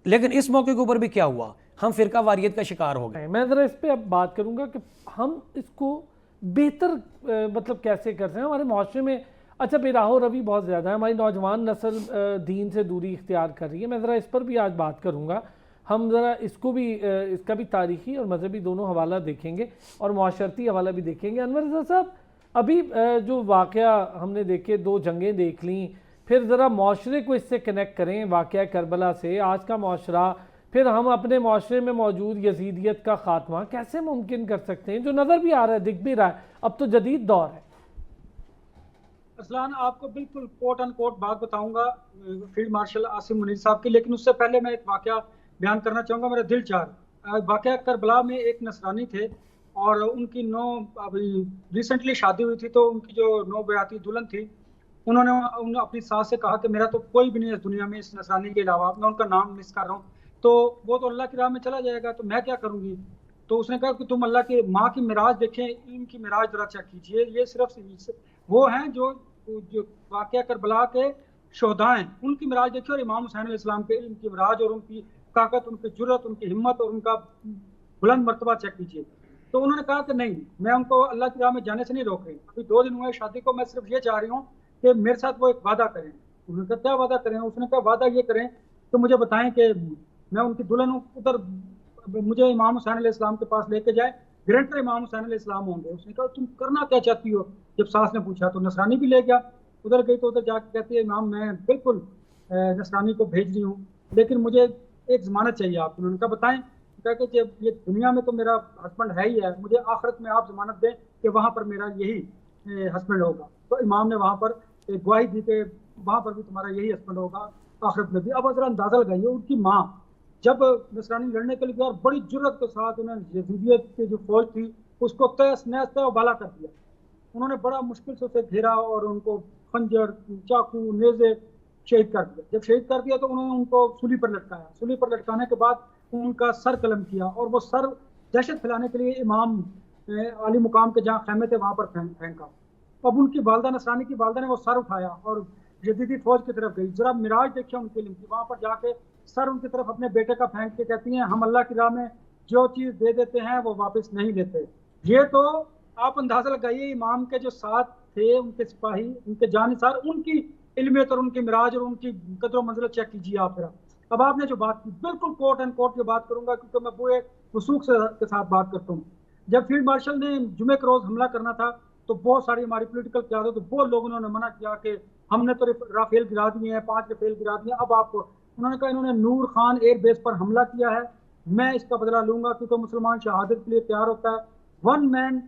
لیکن اس موقع کے اوپر بھی کیا ہوا, ہم فرقہ واریت کا شکار ہو گئے. میں ذرا اس پہ اب بات کروں گا کہ ہم اس کو بہتر مطلب کیسے کرتے ہیں ہمارے معاشرے میں. اچھا, بے راہ و روی بہت زیادہ ہے, ہماری نوجوان نسل دین سے دوری اختیار کر رہی ہے. میں ذرا اس پر بھی آج بات کروں گا. ہم ذرا اس کو بھی, اس کا بھی تاریخی اور مذہبی دونوں حوالہ دیکھیں گے اور معاشرتی حوالہ بھی دیکھیں گے. انور رضا صاحب, ابھی جو واقعہ ہم نے دیکھے, 2 جنگیں دیکھ لیں, پھر ذرا معاشرے کو اس سے کنیکٹ کریں, واقعہ کربلا سے آج کا معاشرہ, پھر ہم اپنے معاشرے میں موجود یزیدیت کا خاتمہ کیسے ممکن کر سکتے ہیں, جو نظر بھی آ رہا ہے, دکھ بھی رہا ہے, اب تو جدید دور ہے. اسلان, آپ کو بالکل کوٹ ان کوٹ بات بتاؤں گا فیلڈ مارشل عاصم منیر صاحب کی, لیکن اس سے پہلے میں ایک واقعہ بیان کرنا چاہوں گا, میرا دل چاہ. واقعہ کربلا میں ایک نصرانی تھے اور ان کی ابھی ریسنٹلی شادی ہوئی تھی, تو ان کی جو نوبیاتی دلہن تھی, انہوں نے اپنی ساس سے کہا کہ میرا تو کوئی بھی نہیں ہے اس دنیا میں اس نصرانی کے علاوہ, میں ان کا نام مس کر رہا ہوں, تو وہ تو اللہ کی راہ میں چلا جائے گا, تو میں کیا کروں گی. تو اس نے کہا کہ تم اللہ کے ماں کی معراج دیکھیں, ان کی معراج ذرا چیک کیجیے, یہ صرف وہ ہیں جو واقعہ کربلا کے شہداء ہیں, ان کی معراج دیکھیے, اور امام حسین علیہ السلام کے علم کی معراج اور ان کی طاقت, ان کی جرت, ان کی ہمت اور ان کا بلند مرتبہ چیک کیجیے. تو انہوں نے کہا کہ نہیں, میں ان کو اللہ کی راہ میں جانے سے نہیں روک رہی, ابھی 2 دن ہوئے شادی کو, میں صرف یہ چاہ رہی ہوں کہ میرے ساتھ وہ ایک وعدہ کریں. انہوں نے کہا کیا وعدہ کریں. اس نے کہا وعدہ یہ کریں کہ مجھے بتائیں کہ میں ان کی دلہن ادھر مجھے امام حسین علیہ السلام کے پاس لے کے جائے, گرینٹر امام حسین علیہ السلام ہوں گے. اس نے کہا تم کرنا کیا چاہتی ہو. جب ساس نے پوچھا تو نصرانی بھی لے گیا, ادھر گئی تو ادھر جا کے کہتی ہے امام میں بالکل نصرانی کو بھیج رہی ہوں, لیکن مجھے ایک ضمانت چاہیے آپ. انہوں نے کہا بتائیں. کہا کہ جب یہ دنیا میں تو میرا ہسبینڈ ہے ہی ہے, مجھے آخرت میں آپ ضمانت دیں کہ وہاں پر میرا یہی ہسبینڈ ہوگا. تو امام نے وہاں پر ایک گواہی دی کہ وہاں پر بھی تمہارا یہی ہسبینڈ ہوگا آخرت میں بھی. اب ذرا اندازہ لگائیے, ان کی ماں جب نصرانی لڑنے کے لیے گیا اور بڑی جرت کے ساتھ انہوں نے یزیدیت کی جو فوج تھی اس کو تیس نیس ابالا کر دیا. انہوں نے بڑا مشکل سے اسے گھیرا اور ان کو خنجر, چاقو, نیزے شہید کر دیا. جب شہید کر دیا تو انہوں نے ان کو سولی پر لٹکایا. سولی پر لٹکانے کے بعد ان کا سر قلم کیا, اور وہ سر دہشت پھیلانے کے لیے امام علی مقام کے جہاں خیمے تھے وہاں پر پھینکا. اب ان کی والدہ, نصرانی کی والدہ نے وہ سر اٹھایا اور یزیدی فوج کی طرف گئی. ذرا معراج دیکھیں ان کے علم کی, وہاں پر جا کے سر ان کی طرف اپنے بیٹے کا پھینک کے کہتی ہیں ہم اللہ کی راہ میں جو چیز دے دیتے ہیں وہ واپس نہیں لیتے. یہ تو آپ اندازہ لگائیے, امام کے جو ساتھ تھے ان کے سپاہی, ان کے جانثار, ان کی علمیت اور ان کی معراج اور ان کی قدر و منزلت چیک کیجیے آپ. پھر اب آپ نے جو بات کی بالکل کوٹ اینڈ کوٹ جو بات کروں گا, کیونکہ میں پورے وثوق کے ساتھ بات کرتا ہوں. جب فیلڈ مارشل نے جمعے کے روز حملہ کرنا تھا تو بہت ساری ہماری پولیٹیکل قیادت, تو بہت لوگوں نے منع کیا کہ ہم نے تو رافیل گرا دیے ہیں, 5 رافیل گرا دیے, اب آپ کو. انہوں نے کہا انہوں نے نور خان ایئر بیس پر حملہ کیا ہے, میں اس کا بدلہ لوں گا, کیونکہ مسلمان شہادت کے لیے تیار ہوتا ہے. 1 مین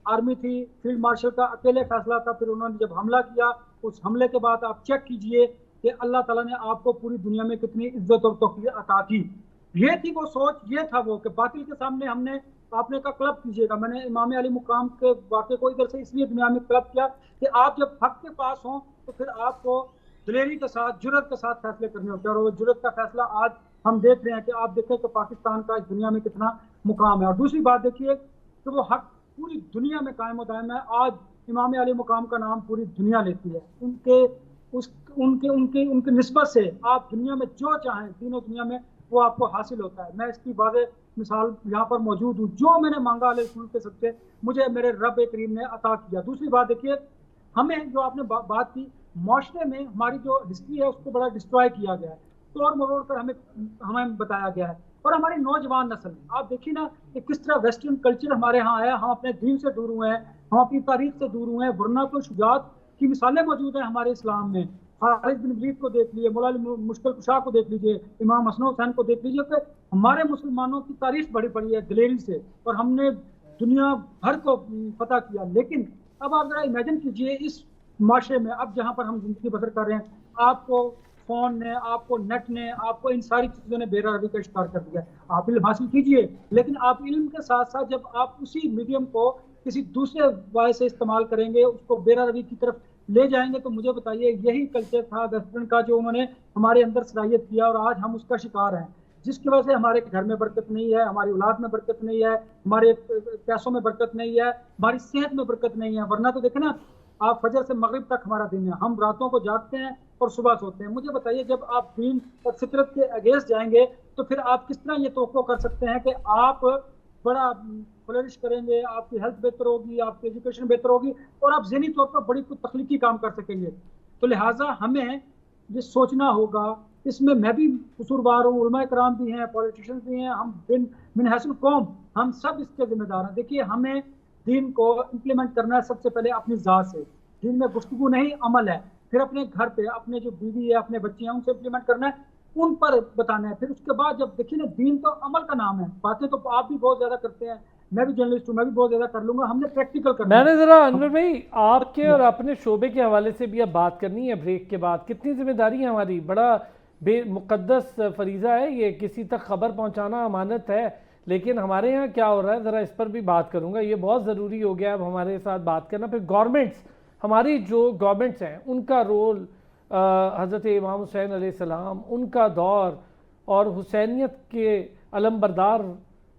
آرمی تھی, فیلڈ مارشل کا اکیلے فیصلہ تھا. پھر انہوں نے جب حملہ کیا, اس حملے کے بعد آپ چیک کیجئے کہ اللہ تعالیٰ نے آپ کو پوری دنیا میں کتنی عزت اور توفیق عطا کی. یہ تھی وہ سوچ, یہ تھا وہ کہ باطل کے سامنے ہم نے, آپ نے کہا کلب کیجئے گا. میں نے امام علی مقام کے واقعے کو ادھر سے اس لیے دنیا میں کلب کیا کہ آپ جب حق کے پاس ہوں تو پھر آپ کو دلیری کے ساتھ, جرت کے ساتھ فیصلے کرنے ہوتے ہیں, اور وہ جرت کا فیصلہ آج ہم دیکھ رہے ہیں کہ آپ دیکھیں کہ پاکستان کا اس دنیا میں کتنا مقام ہے. اور دوسری بات دیکھیے کہ وہ حق پوری دنیا میں قائم و دائم ہے. آج امام علی مقام کا نام پوری دنیا لیتی ہے. ان کے نسبت سے آپ دنیا میں جو چاہیں تینوں دنیا میں وہ آپ کو حاصل ہوتا ہے. میں اس کی واضح مثال یہاں پر موجود ہوں. جو میں نے مانگا علیہ رسول کے صدقے مجھے میرے رب کریم نے عطا کیا. دوسری بات دیکھیے, ہمیں جو آپ نے بات کی, معاشرے میں ہماری جو ہسٹری ہے اس کو بڑا ڈسٹرائے کیا گیا ہے, توڑ مروڑ کر ہمیں بتایا گیا ہے. اور ہماری نوجوان نسل, آپ دیکھیے نا کہ کس طرح ویسٹرن کلچر ہمارے ہاں آیا, ہم اپنے دین سے دور ہوئے ہیں, ہم اپنی تاریخ سے دور ہوئے ہیں. ورنہ تو شجاعت کی مثالیں موجود ہیں ہمارے اسلام میں. خالد بن ولید کو دیکھ لیجیے, مولا علی مشکل کشا کو دیکھ لیجیے, امام حسن حسین کو دیکھ لیجیے, کہ ہمارے مسلمانوں کی تاریخ بڑی بڑی ہے دلیری سے, اور ہم نے دنیا بھر کو فتح کیا. لیکن اب آپ ذرا امیجن کیجئے اس معاشرے میں اب جہاں پر ہم زندگی بسر کر رہے ہیں, آپ کو فون نے, آپ کو نیٹ نے, آپ کو ان ساری چیزوں نے بے روی کا شکار کر دیا. آپ علم حاصل کیجئے, لیکن آپ علم کے ساتھ ساتھ جب آپ اسی میڈیم کو کسی دوسرے وائس سے استعمال کریں گے, اس کو بے روی کی طرف لے جائیں گے, تو مجھے بتائیے یہی کلچر تھا ویسٹرن کا جو انہوں نے ہمارے اندر صلاحیت کیا, اور آج ہم اس کا شکار ہیں, جس کی وجہ سے ہمارے گھر میں برکت نہیں ہے, ہماری اولاد میں برکت نہیں ہے, ہمارے پیسوں میں برکت نہیں ہے, ہماری صحت میں برکت نہیں ہے. ورنہ تو دیکھیں نا, آپ فجر سے مغرب تک ہمارا دن ہے, ہم راتوں کو جاگتے ہیں اور صبح سوتے ہیں. مجھے بتائیے جب آپ دین اور فطرت کے اگینسٹ جائیں گے تو پھر آپ کس طرح یہ توقع کر سکتے ہیں کہ آپ بڑا فلرش کریں گے, آپ کی ہیلتھ بہتر ہوگی, آپ کی ایجوکیشن بہتر ہوگی, اور آپ ذہنی طور پر بڑی کچھ تخلیقی کام کر سکیں گے. تو لہٰذا ہمیں یہ سوچنا ہوگا, اس میں بھی قصوروار ہوں, علماء کرام بھی ہیں, پولیٹیشنز بھی ہیں, ہم من حیث القوم ہم سب اس کے ذمہ دار ہیں. دیکھیے ہمیں دین کو امپلیمنٹ کرنا ہے سب سے پہلے اپنی ذات سے. دین میں گفتگو نہیں, عمل ہے. پھر اپنے گھر پہ اپنے جو بیوی ہے, اپنے بچے ہیں, ان سے امپلیمنٹ کرنا ہے, ان پر بتانا ہے. پھر اس کے بعد جب دیکھیے نا, دین تو عمل کا نام ہے. باتیں تو آپ بھی بہت زیادہ کرتے ہیں, میں بھی جرنلسٹ ہوں, میں بھی بہت زیادہ کر لوں گا. ہم نے پریکٹیکل کرنا ہے. میں نے ذرا انور بھائی آپ کے اور اپنے شعبے کے حوالے سے بھی اب بات کرنی ہے بریک کے بعد. کتنی ذمہ داری ہے ہماری, بڑا بے مقدس فریضہ ہے یہ, کسی تک خبر پہنچانا امانت ہے. لیکن ہمارے یہاں کیا ہو رہا ہے ذرا اس پر بھی بات کروں گا, یہ بہت ضروری ہو گیا اب ہمارے ساتھ بات کرنا. پھر گورنمنٹس, ہماری جو گورنمنٹس ہیں ان کا رول, حضرت امام حسین علیہ السلام, ان کا دور, اور حسینیت کے علم بردار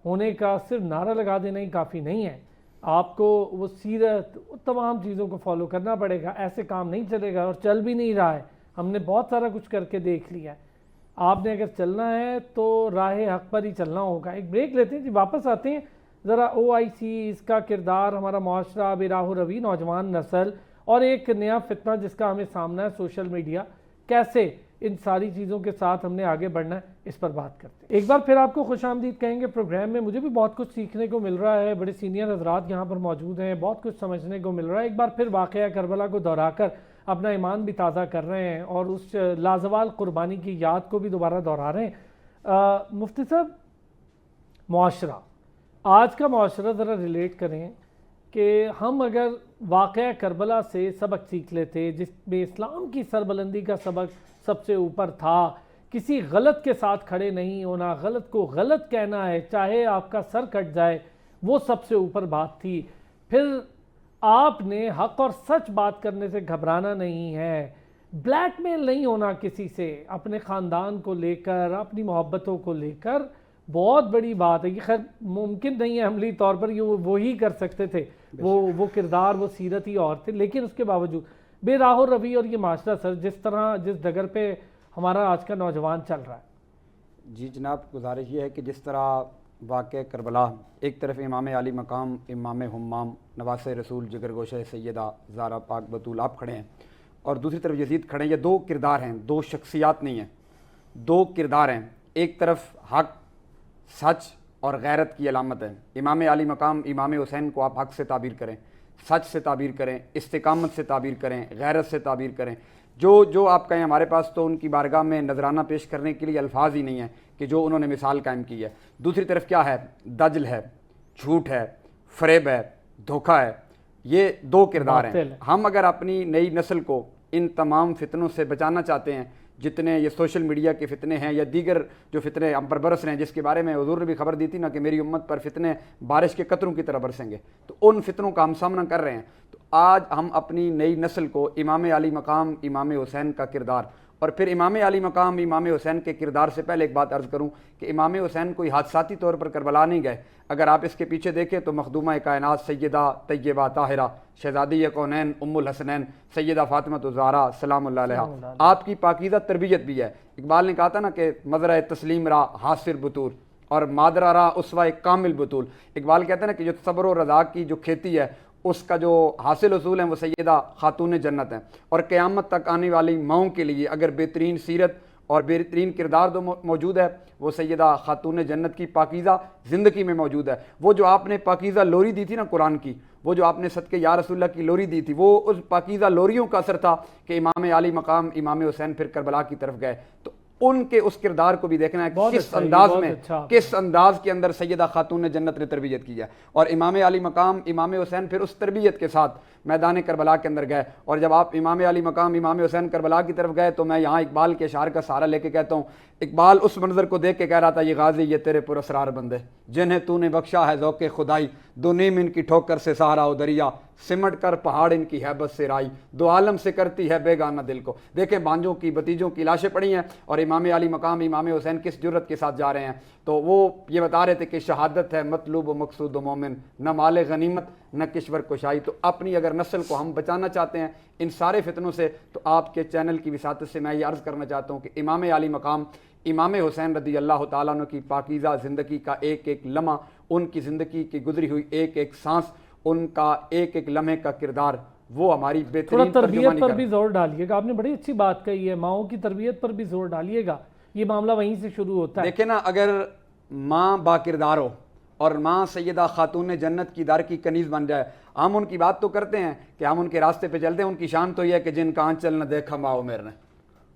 ہونے کا صرف نعرہ لگا دینا ہی کافی نہیں ہے. آپ کو وہ سیرت, تمام چیزوں کو فالو کرنا پڑے گا. ایسے کام نہیں چلے گا, اور چل بھی نہیں رہا ہے. ہم نے بہت سارا کچھ کر کے دیکھ لیا ہے. آپ نے اگر چلنا ہے تو راہ حق پر ہی چلنا ہوگا. ایک بریک لیتے ہیں جی, واپس آتے ہیں. ذرا OIC, اس کا کردار, ہمارا معاشرہ, بے راہ و روی نوجوان نسل, اور ایک نیا فتنہ جس کا ہمیں سامنا ہے سوشل میڈیا, کیسے ان ساری چیزوں کے ساتھ ہم نے آگے بڑھنا ہے, اس پر بات کرتے ہیں. ایک بار پھر آپ کو خوش آمدید کہیں گے پروگرام میں. مجھے بھی بہت کچھ سیکھنے کو مل رہا ہے, بڑے سینئر حضرات یہاں پر موجود ہیں, بہت کچھ سمجھنے کو مل رہا ہے. ایک بار پھر واقعہ کربلا کو دہرا کر اپنا ایمان بھی تازہ کر رہے ہیں, اور اس لازوال قربانی کی یاد کو بھی دوبارہ دہرا رہے ہیں. مفتی صاحب, معاشرہ, آج کا معاشرہ ذرا ریلیٹ کریں کہ ہم اگر واقعہ کربلا سے سبق سیکھ لیتے, جس میں اسلام کی سربلندی کا سبق سب سے اوپر تھا, کسی غلط کے ساتھ کھڑے نہیں ہونا, غلط کو غلط کہنا ہے چاہے آپ کا سر کٹ جائے, وہ سب سے اوپر بات تھی. پھر آپ نے حق اور سچ بات کرنے سے گھبرانا نہیں ہے, بلیک میل نہیں ہونا کسی سے, اپنے خاندان کو لے کر, اپنی محبتوں کو لے کر. بہت بڑی بات ہے یہ, خیر ممکن نہیں ہے عملی طور پر, یہ وہی کر سکتے تھے, وہ کردار, وہ سیرت ہی اور تھے. لیکن اس کے باوجود بے راہ و روی اور یہ معاشرہ سر جس طرح, جس ڈگر پہ ہمارا آج کا نوجوان چل رہا ہے. جی جناب, گزارش یہ ہے کہ جس طرح واقع کربلا, ایک طرف امام علی مقام امام حمام نواس رسول جگر گوشہ سیدہ زہرا پاک بطول آپ کھڑے ہیں, اور دوسری طرف یزید کھڑے ہیں. یہ دو کردار ہیں, دو شخصیات نہیں ہیں, دو کردار ہیں. ایک طرف حق, سچ اور غیرت کی علامت ہے. امام علی مقام امام حسین کو آپ حق سے تعبیر کریں, سچ سے تعبیر کریں, استقامت سے تعبیر کریں, غیرت سے تعبیر کریں. جو آپ کہیں, ہمارے پاس تو ان کی بارگاہ میں نذرانہ پیش کرنے کے لیے الفاظ ہی نہیں ہیں کہ جو انہوں نے مثال قائم کی ہے. دوسری طرف کیا ہے, دجل ہے, جھوٹ ہے, فریب ہے, دھوکہ ہے. یہ دو کردار ہیں. ہم اگر اپنی نئی نسل کو ان تمام فتنوں سے بچانا چاہتے ہیں, جتنے یہ سوشل میڈیا کے فتنے ہیں یا دیگر جو فتنے ہم پر برس رہے ہیں, جس کے بارے میں حضور نے بھی خبر دی تھی نا کہ میری امت پر فتنے بارش کے قطروں کی طرح برسیں گے, تو ان فتنوں کا ہم سامنا کر رہے ہیں. تو آج ہم اپنی نئی نسل کو امام علی مقام امام حسین کا کردار, اور پھر امام علی مقام امام حسین کے کردار سے پہلے ایک بات عرض کروں کہ امام حسین کوئی حادثاتی طور پر کربلا نہیں گئے. اگر آپ اس کے پیچھے دیکھیں تو مخدومہ کائنات سیدہ طیبہ طاہرہ شہزادی کونین ام الحسنین سیدہ فاطمہ الزہرا سلام اللہ علیہا, آپ کی پاکیزہ تربیت بھی ہے. اقبال نے کہا تھا نا کہ مزرعہ تسلیم را حاصر بطور اور مادرہ را اسوہ کامل بطول. اقبال کہتے ہیں نا کہ جو صبر و رضا کی جو کھیتی ہے, اس کا جو حاصل اصول ہیں وہ سیدہ خاتون جنت ہیں. اور قیامت تک آنے والی ماؤں کے لیے اگر بہترین سیرت اور بہترین کردار جو موجود ہے, وہ سیدہ خاتون جنت کی پاکیزہ زندگی میں موجود ہے. وہ جو آپ نے پاکیزہ لوری دی تھی نا قرآن کی, وہ جو آپ نے صدقے یا رسول اللہ کی لوری دی تھی, وہ اس پاکیزہ لوریوں کا اثر تھا کہ امام علی مقام امام حسین پھر کربلا کی طرف گئے. تو ان کے اس کردار کو بھی دیکھنا ہے کس انداز کے اندر سیدہ خاتون جنت نے تربیت کی ہے. اور امام علی مقام امام حسین پھر اس تربیت کے ساتھ میدان کربلا کے اندر گئے. اور جب آپ امام علی مقام امام حسین کربلا کی طرف گئے تو میں یہاں اقبال کے اشعار کا سہارا لے کے کہتا ہوں, اقبال اس منظر کو دیکھ کے کہہ رہا تھا, یہ غازی یہ تیرے پر اسرار بندے جنہیں تو نے بخشا ہے ذوق خدائی, دو نیم ان کی ٹھوکر سے سہارا و دریا, سمٹ کر پہاڑ ان کی ہیبت سے رائی, دو عالم سے کرتی ہے بیگانہ دل کو. دیکھیں بانجوں کی بتیجوں کی لاشیں پڑی ہیں اور امام علی مقام امام حسین کس جرت کے ساتھ جا رہے ہیں. تو وہ یہ بتا رہے تھے کہ شہادت ہے مطلوب و مقصود و مومن, نہ مال غنیمت نہ کشور کشائی. تو اپنی اگر نسل کو ہم بچانا چاہتے ہیں ان سارے فتنوں سے, تو آپ کے چینل کی وساطت سے میں یہ عرض کرنا چاہتا ہوں کہ امام علی مقام امام حسین رضی اللہ تعالیٰ عنہ کی پاکیزہ زندگی کا ایک ایک لمحہ, ان کی زندگی کی گزری ہوئی ایک ایک سانس, ان کا ایک ایک لمحے کا کردار, وہ ہماری بہترین تربیت پر بھی زور ڈالیے گا. آپ نے بڑی اچھی بات کہی ہے, ماؤں کی تربیت پر بھی زور ڈالیے گا, یہ معاملہ وہیں سے شروع ہوتا ہے. دیکھیں نا, اگر ماں با کردار ہو اور ماں سیدہ خاتون جنت کی در کی کنیز بن جائے, ہم ان کی بات تو کرتے ہیں کہ ہم ان کے راستے پہ چلتے ہیں, ان کی شان تو یہ ہے کہ جن کا آنچل نہ دیکھا ماں عمر نے,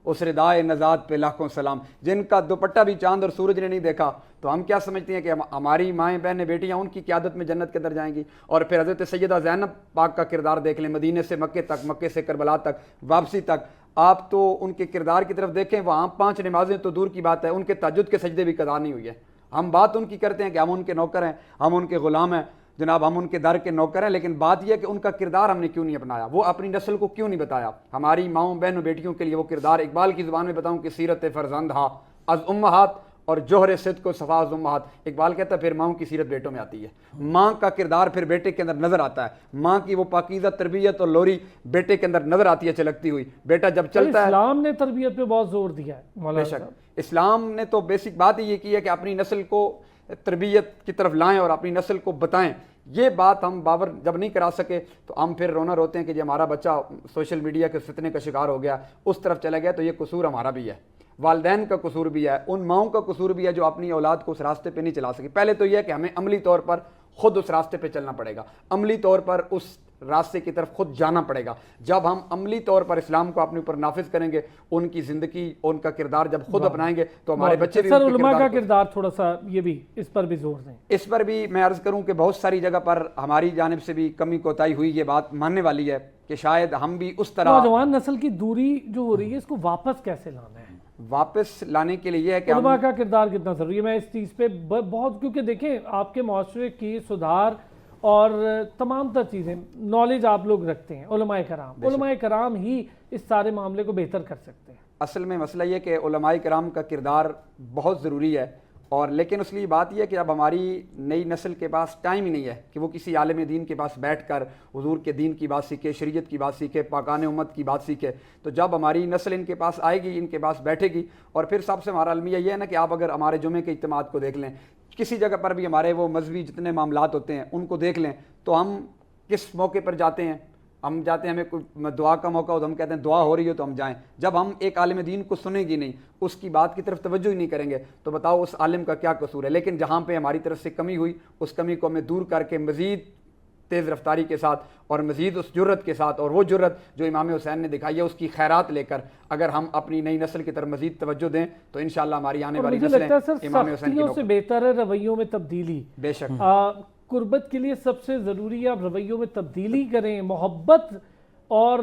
اس ردائے نزاد پہ لاکھوں سلام, جن کا دوپٹہ بھی چاند اور سورج نے نہیں دیکھا. تو ہم کیا سمجھتے ہیں کہ ہماری مائیں بہنیں بیٹیاں ان کی قیادت میں جنت کے اندر جائیں گی. اور پھر حضرت سیدہ زینب پاک کا کردار دیکھ لیں, مدینے سے مکے تک, مکے سے کربلا تک, واپسی تک. آپ تو ان کے کردار کی طرف دیکھیں, وہاں 5 نمازیں تو دور کی بات ہے, ان کے تہجد کے سجدے بھی قضا نہیں ہوئی ہے. ہم بات ان کی کرتے ہیں کہ ہم ان کے نوکر ہیں, ہم ان کے غلام ہیں, جناب ہم ان کے در کے نوکر ہیں, لیکن بات یہ ہے کہ ان کا کردار ہم نے کیوں نہیں اپنایا, وہ اپنی نسل کو کیوں نہیں بتایا. ہماری ماؤں بہنوں بیٹیوں کے لیے وہ کردار, اقبال کی زبان میں بتاؤں کہ سیرت فرزند ہا از امہات اور جوہر صدق و صفا از امہات. اقبال کہتا ہے پھر ماؤں کی سیرت بیٹوں میں آتی ہے, ماں کا کردار پھر بیٹے کے اندر نظر آتا ہے, ماں کی وہ پاکیزہ تربیت اور لوری بیٹے کے اندر نظر آتی ہے چلکتی ہوئی. بیٹا جب چلتا ہے, اسلام نے تربیت پہ بہت زور دیا ہے مولانا صاحب. اسلام نے تو بیسک بات ہی یہ کی ہے کہ اپنی نسل کو تربیت کی طرف لائیں اور اپنی نسل کو بتائیں. یہ بات ہم باور جب نہیں کرا سکے تو ہم پھر رونا روتے ہیں کہ جی ہمارا بچہ سوشل میڈیا کے فتنے کا شکار ہو گیا, اس طرف چلا گیا. تو یہ قصور ہمارا بھی ہے, والدین کا قصور بھی ہے, ان ماؤں کا قصور بھی ہے جو اپنی اولاد کو اس راستے پہ نہیں چلا سکی. پہلے تو یہ ہے کہ ہمیں عملی طور پر خود اس راستے پہ چلنا پڑے گا, عملی طور پر اس راستے کی طرف خود جانا پڑے گا. جب ہم عملی طور پر اسلام کو اپنے اوپر نافذ کریں گے, ان کی زندگی ان کا کردار جب خود اپنائیں گے تو ہمارے بچے بھی. سر علماء کا کردار تھوڑا سا یہ بھی اس پر بھی زور دیں. اس پر بھی میں عرض کروں کہ بہت ساری جگہ پر ہماری جانب سے بھی کمی کوتاہی ہوئی. یہ بات ماننے والی ہے کہ شاید ہم بھی اس طرح نوجوان نسل کی دوری جو ہو رہی ہے اس کو واپس کیسے لانا ہے, واپس لانے کے لیے یہ ہے کہ علماء کا کردار کتنا ضروری ہے. میں اس چیز پہ بہت, کیونکہ دیکھیں آپ کے معاشرے کی سدھار اور تمام تر چیزیں نالج آپ لوگ رکھتے ہیں, علماء کرام ہی اس سارے معاملے کو بہتر کر سکتے ہیں. اصل میں مسئلہ یہ کہ علماء کرام کا کردار بہت ضروری ہے, اور لیکن اس لیے بات یہ ہے کہ اب ہماری نئی نسل کے پاس ٹائم ہی نہیں ہے کہ وہ کسی عالم دین کے پاس بیٹھ کر حضور کے دین کی بات سیکھے, شریعت کی بات سیکھے, پاکان امت کی بات سیکھے. تو جب ہماری نسل ان کے پاس آئے گی, ان کے پاس بیٹھے گی, اور پھر سب سے ہمارا المیہ یہ ہے نا کہ آپ اگر ہمارے جمعے کے اجتماعات کو دیکھ لیں, کسی جگہ پر بھی ہمارے وہ مذہبی جتنے معاملات ہوتے ہیں ان کو دیکھ لیں, تو ہم کس موقع پر جاتے ہیں, ہم جاتے ہیں ہمیں کوئی دعا کا موقع ہو تو ہم کہتے ہیں دعا ہو رہی ہو تو ہم جائیں. جب ہم ایک عالم دین کو سنیں گی نہیں, اس کی بات کی طرف توجہ ہی نہیں کریں گے, تو بتاؤ اس عالم کا کیا قصور ہے. لیکن جہاں پہ ہماری طرف سے کمی ہوئی, اس کمی کو ہمیں دور کر کے مزید تیز رفتاری کے ساتھ اور مزید اس جرت کے ساتھ, اور وہ جرت جو امام حسین نے دکھائی ہے اس کی خیرات لے کر اگر ہم اپنی نئی نسل کی طرف مزید توجہ دیں تو انشاءاللہ ہماری آنے والی نسلیں امام حسین کی سے بہتر ہے رویوں میں تبدیلی. بے شک قربت کے لیے سب سے ضروری ہے آپ رویوں میں تبدیلی کریں, محبت اور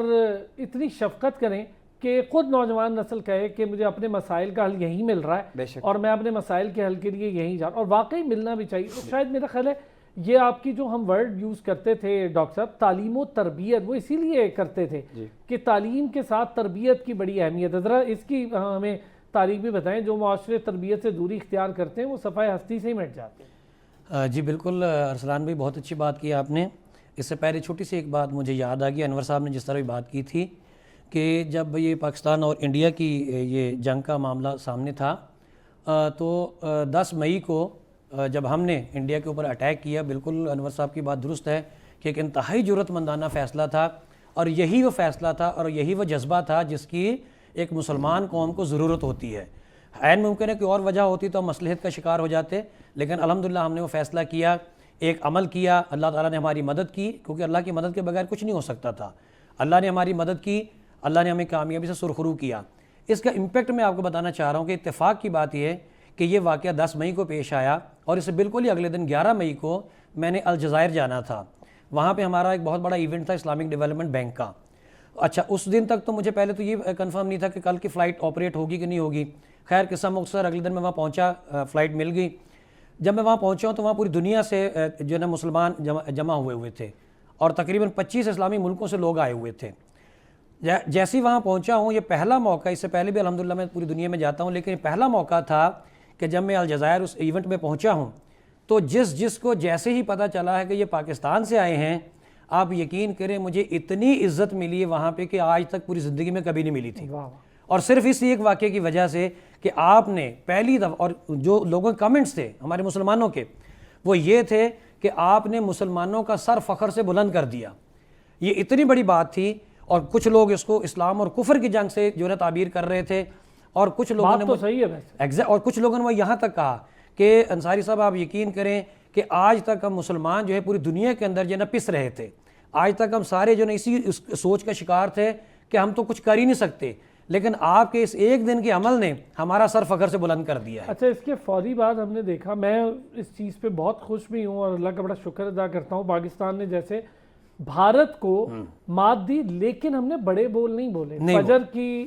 اتنی شفقت کریں کہ خود نوجوان نسل کہے کہ مجھے اپنے مسائل کا حل یہی مل رہا ہے اور میں اپنے مسائل کے حل کے لیے یہی جا رہا ہوں, اور واقعی ملنا بھی چاہیے. شاید میرا خیال ہے یہ آپ کی جو ہم ورڈ یوز کرتے تھے ڈاکٹر صاحب, تعلیم و تربیت, وہ اسی لیے کرتے تھے کہ تعلیم کے ساتھ تربیت کی بڑی اہمیت ہے. ذرا اس کی ہمیں تاریخ بھی بتائیں. جو معاشرے تربیت سے دوری اختیار کرتے ہیں وہ صفحہ ہستی سے ہی مٹ جاتے ہیں. جی بالکل ارسلان بھائی, بہت اچھی بات کی آپ نے. اس سے پہلے چھوٹی سی ایک بات مجھے یاد آ گئی, انور صاحب نے جس طرح بھی بات کی تھی کہ جب یہ پاکستان اور انڈیا کی یہ جنگ کا معاملہ سامنے تھا تو 10 مئی کو جب ہم نے انڈیا کے اوپر اٹیک کیا, بالکل انور صاحب کی بات درست ہے کہ ایک انتہائی جرأت مندانہ فیصلہ تھا, اور یہی وہ فیصلہ تھا اور یہی وہ جذبہ تھا جس کی ایک مسلمان قوم کو ضرورت ہوتی ہے. عین ممکن ہے کہ اور وجہ ہوتی تو ہم مصلحت کا شکار ہو جاتے, لیکن الحمدللہ ہم نے وہ فیصلہ کیا, ایک عمل کیا, اللہ تعالیٰ نے ہماری مدد کی, کیونکہ اللہ کی مدد کے بغیر کچھ نہیں ہو سکتا تھا. اللہ نے ہماری مدد کی, اللہ نے ہمیں کامیابی سے سرخرو کیا. اس کا امپیکٹ میں آپ کو بتانا چاہ رہا ہوں کہ اتفاق کی بات یہ ہے کہ یہ واقعہ 10 مئی کو پیش آیا اور اس سے بالکل ہی اگلے دن 11 مئی کو میں نے الجزائر جانا تھا. وہاں پہ ہمارا ایک بہت بڑا ایونٹ تھا اسلامک ڈیولپمنٹ بینک کا. اچھا اس دن تک تو مجھے پہلے تو یہ کنفرم نہیں تھا کہ کل کی فلائٹ آپریٹ ہوگی کہ نہیں ہوگی. خیر قصہ مختصر اگلے دن میں وہاں پہنچا, فلائٹ مل گئی. جب میں وہاں پہنچا ہوں تو وہاں پوری دنیا سے جو ہے نا مسلمان جمع ہوئے تھے اور تقریباً 25 اسلامی ملکوں سے لوگ آئے ہوئے تھے. جیسے ہی وہاں پہنچا ہوں, یہ پہلا موقع, اس سے پہلے بھی الحمدللہ میں پوری دنیا میں جاتا ہوں, لیکن یہ پہلا موقع تھا کہ جب میں الجزائر اس ایونٹ میں پہنچا ہوں تو جس کو جیسے ہی پتہ چلا ہے کہ یہ پاکستان سے آئے ہیں, آپ یقین کریں مجھے اتنی عزت ملی ہے وہاں پہ کہ آج تک پوری زندگی میں کبھی نہیں ملی تھی. اور صرف اس ایک واقعے کی وجہ سے کہ آپ نے پہلی دفعہ, اور جو لوگوں کے کمنٹس تھے ہمارے مسلمانوں کے, وہ یہ تھے کہ آپ نے مسلمانوں کا سر فخر سے بلند کر دیا. یہ اتنی بڑی بات تھی. اور کچھ لوگ اس کو اسلام اور کفر کی جنگ سے جو ہے تعبیر کر رہے تھے, اور کچھ لوگوں نے تو صحیح ہے ویسے, اور کچھ لوگوں نے وہ یہاں تک کہا کہ انصاری صاحب آپ یقین کریں کہ آج تک ہم مسلمان جو ہے پوری دنیا کے اندر جو ہے نا پس رہے تھے. آج تک ہم سارے جو ہے اسی سوچ کا شکار تھے کہ ہم تو کچھ کر ہی نہیں سکتے, لیکن آپ کے اس ایک دن کے عمل نے ہمارا سر فخر سے بلند کر دیا ہے. اچھا اس کے فوری بعد ہم نے دیکھا, میں اس چیز پہ بہت خوش بھی ہوں اور اللہ کا بڑا شکر ادا کرتا ہوں, پاکستان نے جیسے بھارت کو مات دی, لیکن ہم نے بڑے بول نہیں بولے. فجر کی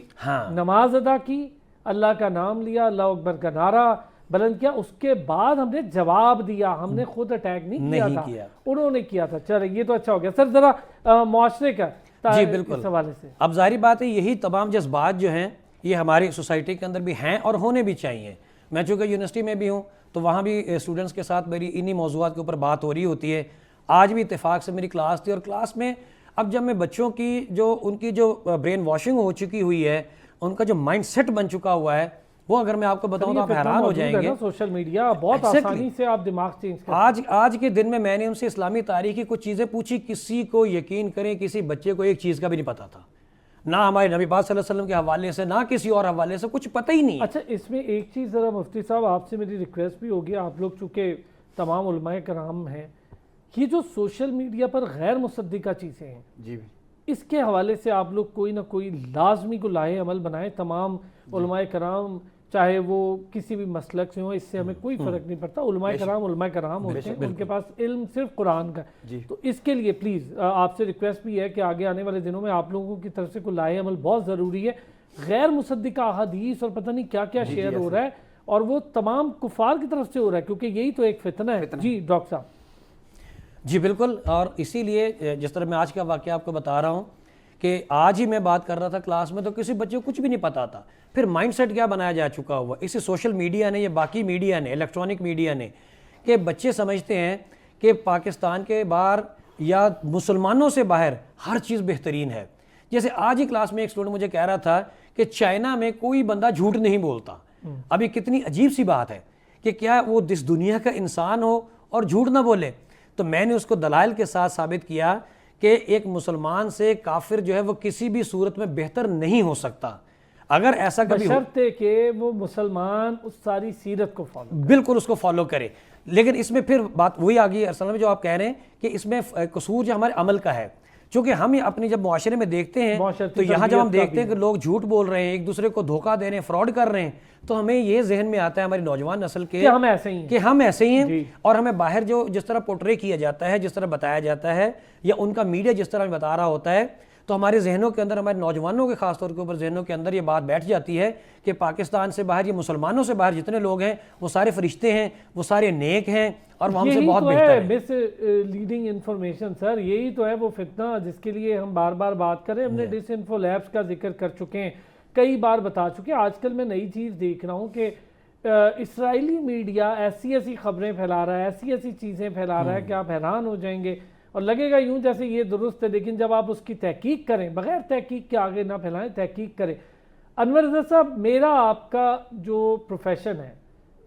نماز ادا کی, اللہ کا نام لیا, اللہ اکبر کا نعرہ بلند کیا, اس کے بعد ہم نے جواب دیا. ہم نے خود اٹیک نہیں کیا تھا, انہوں نے کیا تھا. چلے یہ تو اچھا ہو گیا. سر ذرا معاشرے کا جی بالکل حوالے سے. اب ظاہری بات ہے یہی تمام جذبات جو ہیں یہ ہماری سوسائٹی کے اندر بھی ہیں اور ہونے بھی چاہیے. میں چونکہ یونیورسٹی میں بھی ہوں تو وہاں بھی اسٹوڈنٹس کے ساتھ میری انہی موضوعات کے اوپر بات ہو رہی ہوتی ہے. آج بھی اتفاق سے میری کلاس تھی, اور کلاس میں اب جب میں بچوں کی جو ان کی جو برین واشنگ ہو چکی ہوئی ہے, ان کا جو مائنڈ سیٹ بن چکا ہوا ہے, وہ اگر میں آپ کو بتاؤں تو آپ حیران ہو جائیں گے. سوشل میڈیا بہت آسانی سے آپ دماغ چینج کرتے. آج کے دن میں نے ان سے اسلامی تاریخ کی کچھ چیزیں پوچھی, کسی کو یقین کریں کسی بچے کو ایک چیز کا بھی نہیں پتا تھا, نہ ہمارے نبی پاک صلی اللہ علیہ وسلم کے حوالے سے نہ کسی اور حوالے سے, کچھ پتہ ہی نہیں. اچھا اس میں ایک چیز ذرا مفتی صاحب آپ سے میری ریکویسٹ بھی ہوگی, آپ لوگ چونکہ تمام علماء کرام ہیں, یہ جو سوشل میڈیا پر غیر مصدقہ چیزیں ہیں جی اس کے حوالے سے آپ لوگ کوئی نہ کوئی لازمی کو لائے عمل بنائیں. تمام علماء کرام چاہے وہ کسی بھی مسلک سے ہوں, اس سے ہمیں کوئی فرق نہیں پڑتا. علماء کرام ہوتے ہیں, ان کے پاس علم صرف قرآن کا. تو اس کے لیے پلیز آپ سے ریکویسٹ بھی ہے کہ آگے آنے والے دنوں میں آپ لوگوں کی طرف سے کوئی لائے عمل بہت ضروری ہے. غیر مصدقہ احادیث اور پتہ نہیں کیا کیا شیئر ہو رہا ہے, اور وہ تمام کفار کی طرف سے ہو رہا ہے, کیونکہ یہی تو ایک فتنہ ہے. جی ڈاکٹر صاحب. جی بالکل, اور اسی لیے جس طرح میں آج کا واقعہ آپ کو بتا رہا ہوں کہ آج ہی میں بات کر رہا تھا کلاس میں, تو کسی بچے کو کچھ بھی نہیں پتا تھا. پھر مائنڈ سیٹ کیا بنایا جا چکا ہوا اسی سوشل میڈیا نے, یہ باقی میڈیا نے, الیکٹرانک میڈیا نے, کہ بچے سمجھتے ہیں کہ پاکستان کے باہر یا مسلمانوں سے باہر ہر چیز بہترین ہے. جیسے آج ہی کلاس میں ایک اسٹوڈنٹ مجھے کہہ رہا تھا کہ چائنا میں کوئی بندہ جھوٹ نہیں بولتا. اب یہ کتنی عجیب سی بات ہے کہ کیا وہ اس دنیا کا انسان ہو اور جھوٹ نہ بولے. تو میں نے اس کو دلائل کے ساتھ ثابت کیا کہ ایک مسلمان سے کافر جو ہے وہ کسی بھی صورت میں بہتر نہیں ہو سکتا. اگر ایسا کبھی بشرطے کہ وہ مسلمان اس ساری سیرت کو فالو کرے, بالکل اس کو فالو کرے. لیکن اس میں پھر بات وہی آ گئی اصل میں جو آپ کہہ رہے ہیں کہ اس میں قصور جو ہمارے عمل کا ہے, چونکہ ہم اپنی جب معاشرے میں دیکھتے ہیں تو یہاں جب ہم دیکھتے ہیں کہ لوگ جھوٹ بول رہے ہیں, ایک دوسرے کو دھوکہ دے رہے ہیں, فراڈ کر رہے ہیں, تو ہمیں یہ ذہن میں آتا ہے ہماری نوجوان نسل کے کہ ہم ایسے ہی ہیں. اور ہمیں باہر جو جس طرح پورٹرے کیا جاتا ہے, جس طرح بتایا جاتا ہے, یا ان کا میڈیا جس طرح بتا رہا ہوتا ہے, تو ہمارے ذہنوں کے اندر, ہمارے نوجوانوں کے خاص طور کے اوپر ذہنوں کے اندر یہ بات بیٹھ جاتی ہے کہ پاکستان سے باہر, یہ مسلمانوں سے باہر جتنے لوگ ہیں وہ سارے فرشتے ہیں, وہ سارے نیک ہیں, اور وہ ہم سے بہت بہتر ہیں. مس لیڈنگ انفارمیشن سر, یہی تو ہے وہ فتنہ جس کے لیے ہم بار بار بات کریں. ہم نے ڈس انفو لیبس کا ذکر کر چکے ہیں, کئی بار بتا چکے ہیں. آج کل میں نئی چیز دیکھ رہا ہوں کہ اسرائیلی میڈیا ایسی خبریں پھیلا رہا ہے, ایسی چیزیں پھیلا رہا ہے کہ آپ حیران ہو جائیں گے, اور لگے گا یوں جیسے یہ درست ہے, لیکن جب آپ اس کی تحقیق کریں, بغیر تحقیق کے آگے نہ پھیلائیں, تحقیق کریں. انور رضا صاحب, میرا آپ کا جو پروفیشن ہے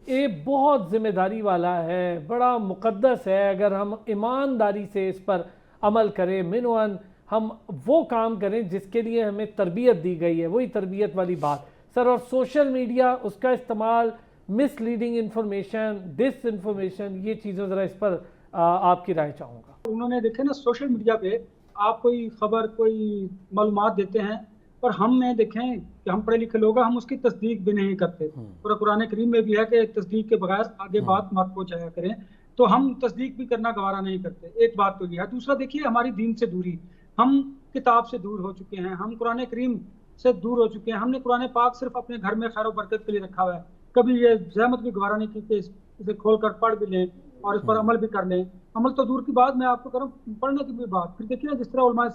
یہ بہت ذمہ داری والا ہے, بڑا مقدس ہے. اگر ہم ایمانداری سے اس پر عمل کریں, منوان ہم وہ کام کریں جس کے لیے ہمیں تربیت دی گئی ہے, وہی تربیت والی بات سر. اور سوشل میڈیا, اس کا استعمال, مس لیڈنگ انفارمیشن, ڈس انفارمیشن, یہ چیزیں ذرا اس پر آپ کی رائے چاہوں گا. انہوں نے دیکھے نا سوشل میڈیا پہ آپ کوئی خبر, کوئی معلومات دیتے ہیں اور ہم میں دیکھیں کہ ہم پڑھے لکھے لوگ ہیں، ہم اس کی تصدیق بھی نہیں کرتے، اور قرآن کریم میں بھی ہے کہ تصدیق کے بغیر آگے بات مت پہنچایا کریں، تو ہم تصدیق بھی کرنا گوارا نہیں کرتے. ایک بات تو یہ ہے. دوسرا دیکھیے ہماری دین سے دوری، ہم کتاب سے دور ہو چکے ہیں، ہم قرآن کریم سے دور ہو چکے ہیں. ہم نے قرآن پاک صرف اپنے گھر میں خیر و برکت کے لیے رکھا ہوا ہے، کبھی یہ زحمت بھی گوارا نہیں کی کہ اسے کھول کر پڑھ بھی لیں اور اس پر عمل بھی کر لیں. عمل تو دور کی بات، میں آپ کو کروں پڑھنے کی بھی بات. پھر دیکھیے جس طرح علماء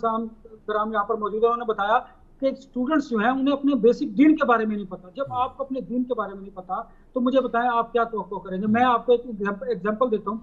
کرام یہاں پر موجود ہیں، انہوں نے بتایا کہ اسٹوڈنٹس جو ہیں انہیں اپنے بیسک دین کے بارے میں نہیں پتا. جب آپ کو اپنے دین کے بارے میں نہیں پتا تو مجھے بتائیں آپ کیا توقع کریں گے. میں آپ کو ایک ایگزامپل دیتا ہوں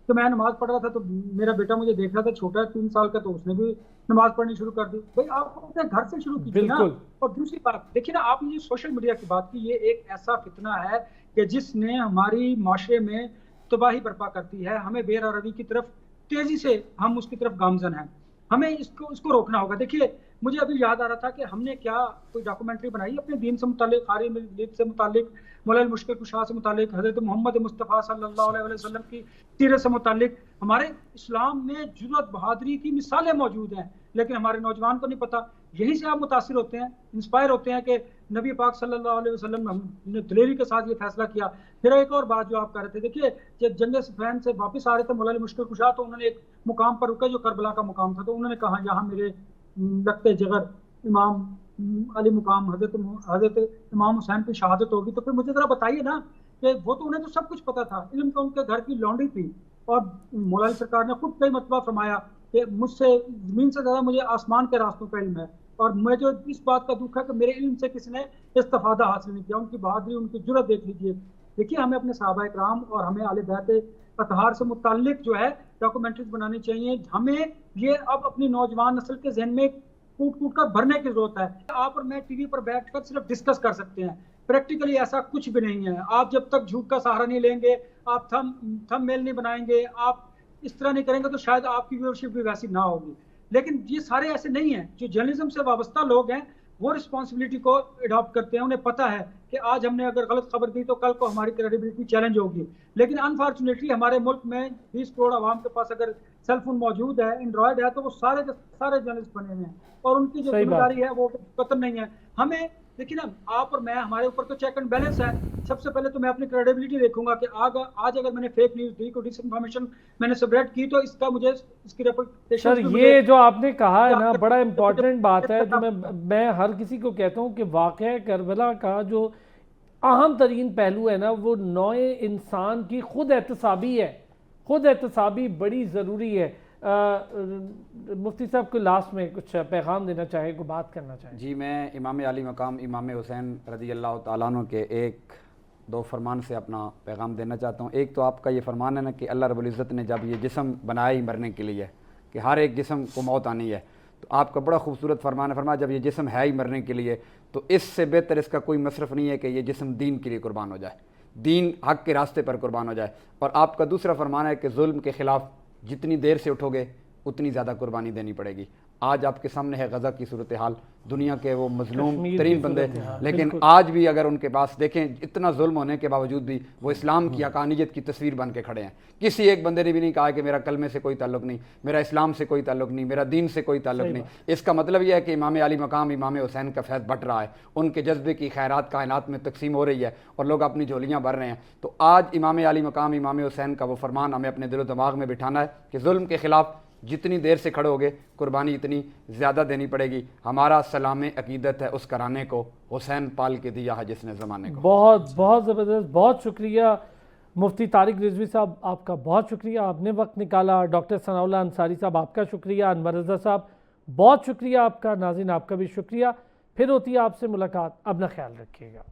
کہ میں نماز پڑھ رہا تھا تو میرا بیٹا مجھے دیکھ رہا تھا، چھوٹا ہے 3 سال کا، تو اس نے بھی نماز پڑھنی شروع کر دی. بھائی آپ اپنے گھر سے شروع کیجیے نا. اور دوسری بات دیکھیے نا، آپ نے سوشل میڈیا کی بات کی، یہ ایک ایسا فتنہ ہے کہ جس نے ہماری معاشرے میں تباہی برپا کرتی ہے. ہمیں بے روی کی طرف تیزی سے ہم اس کی طرف گامزن ہیں، ہمیں اس کو روکنا ہوگا. دیکھیے مجھے ابھی یاد آ رہا تھا کہ ہم نے کیا کوئی ڈاکومنٹری بنائی اپنے دین سے متعلق، قاری ملت سے متعلق، مولانا مشکل کشا سے متعلق، حضرت محمد مصطفیٰ صلی اللہ علیہ وسلم کی سیرت سے متعلق. ہمارے اسلام میں جرأت بہادری کی مثالیں موجود ہیں، لیکن ہمارے نوجوان کو نہیں پتا. یہی سے آپ متاثر ہوتے ہیں، انسپائر ہوتے ہیں کہ نبی پاک صلی اللہ علیہ وسلم نے دلیری کے ساتھ یہ فیصلہ کیا. پھر ایک اور بات جو آپ کر رہے تھے، دیکھیے جب جنگ صفین سے واپس آ رہے تھے مولانا مشکل کشا، تو انہوں نے ایک مقام پر رکے جو کربلا کا مقام تھا، تو انہوں نے کہا یہاں میرے لگتے جگر امام علی مقام حضرت امام حسین کی شہادت ہوگی. تو پھر مجھے ذرا بتائیے نا کہ وہ تو انہیں تو سب کچھ پتا تھا، علم تو ان کے گھر کی لونڈی تھی. اور مولانا سرکار نے خود کئی مرتبہ فرمایا کہ مجھ سے زمین سے زیادہ مجھے آسمان کے راستوں کا علم ہے، اور مجھے اس بات کا دکھ ہے کہ میرے علم سے کسی نے استفادہ حاصل نہیں کیا. ان کی بہادری، ان کی جرأت دیکھ لیجیے. دیکھیے ہمیں اپنے صحابہ کرام اور ہمیں اہل بیت اطہار سے متعلق جو ہے ڈاکومنٹریز بنانی چاہیے. ہمیں یہ اب اپنی نوجوان نسل کے ذہن میں کوٹ کوٹ کر بھرنے کی ضرورت ہے. آپ اور میں ٹی وی پر بیٹھ کر صرف ڈسکس کر سکتے ہیں، پریکٹیکلی ایسا کچھ بھی نہیں ہے. آپ جب تک جھوٹ کا سہارا نہیں لیں گے، آپ تھم میل نہیں بنائیں گے، آپ اس طرح نہیں کریں گے، تو شاید آپ کی ویورشپ بھی ویسی نہ ہوگی. لیکن یہ سارے ایسے نہیں ہیں. جو جرنلزم سے وابستہ لوگ ہیں وہ رسپانسبلٹی کو اڈاپٹ کرتے ہیں. انہیں پتہ ہے کہ آج ہم نے اگر غلط خبر دی تو کل کو ہماری کریڈیبلٹی چیلنج ہوگی. لیکن انفارچونیٹلی ہمارے ملک میں 20 کروڑ عوام کے پاس اگر سیل فون موجود ہے، اینڈرائڈ ہے، تو وہ سارے جرنلسٹ بنے ہوئے ہیں، اور ان کی جو ذمہ داری ہے وہ ختم نہیں ہے. ہمیں دیکھیے نا، آپ اور میں، ہمارے اوپر تو چیک اینڈ بیلنس ہے. سب سے پہلے تو میں اپنی کریڈیبلٹی دیکھوں گا کہ آج اگر میں نے فیک نیوز دی، کوئی ڈس انفارمیشن میں نے سپریڈ کی، تو اس کا مجھے اس کی ریپوٹیشن. سر یہ جو آپ نے کہا ہے نا بڑا امپورٹنٹ بات ہے، جو میں ہر کسی کو کہتا ہوں کہ واقعہ کربلا کا جو اہم ترین پہلو ہے نا، وہ نوع انسان کی خود احتسابی ہے. خود احتسابی بڑی ضروری ہے. مفتی صاحب کو لاسٹ میں کچھ پیغام دینا چاہے، کوئی بات کرنا چاہے؟ جی، میں امام علی مقام امام حسین رضی اللہ تعالیٰ عنہ کے ایک دو فرمان سے اپنا پیغام دینا چاہتا ہوں. ایک تو آپ کا یہ فرمان ہے نا کہ اللہ رب العزت نے جب یہ جسم بنایا ہی مرنے کے لیے، کہ ہر ایک جسم کو موت آنی ہے، تو آپ کا بڑا خوبصورت فرمان ہے، فرمایا جب یہ جسم ہے ہی مرنے کے لیے تو اس سے بہتر اس کا کوئی مصرف نہیں ہے کہ یہ جسم دین کے لیے قربان ہو جائے، دین حق کے راستے پر قربان ہو جائے. اور آپ کا دوسرا فرمان ہے کہ ظلم کے خلاف جتنی دیر سے اٹھو گے اتنی زیادہ قربانی دینی پڑے گی. آج آپ کے سامنے ہے غزہ کی صورتحال، دنیا کے وہ مظلوم ترین بندے، لیکن آج بھی اگر ان کے پاس دیکھیں اتنا ظلم ہونے کے باوجود بھی وہ اسلام کی حقانیت کی تصویر بن کے کھڑے ہیں. کسی ایک بندے نے بھی نہیں کہا کہ میرا کلمے سے کوئی تعلق نہیں، میرا اسلام سے کوئی تعلق نہیں، میرا دین سے کوئی تعلق نہیں. اس کا مطلب یہ ہے کہ امام علی مقام امام حسین کا فیض بٹ رہا ہے، ان کے جذبے کی خیرات کائنات میں تقسیم ہو رہی ہے اور لوگ اپنی جھولیاں بھر رہے ہیں. تو آج امام علی مقام امام حسین کا وہ فرمان ہمیں اپنے دل و دماغ میں بٹھانا ہے کہ ظلم کے خلاف جتنی دیر سے کھڑے ہوگے قربانی اتنی زیادہ دینی پڑے گی. ہمارا سلام عقیدت ہے اس گھرانے کو حسین پال کے دیا ہے جس نے زمانے کو. بہت بہت زبردست، بہت شکریہ مفتی طارق رضوی صاحب، آپ کا بہت شکریہ، آپ نے وقت نکالا. ڈاکٹر ثناء اللہ انصاری صاحب آپ کا شکریہ، انور رضا صاحب بہت شکریہ آپ کا. ناظرین آپ کا بھی شکریہ. پھر ہوتی ہے آپ سے ملاقات، اپنا خیال رکھیے گا.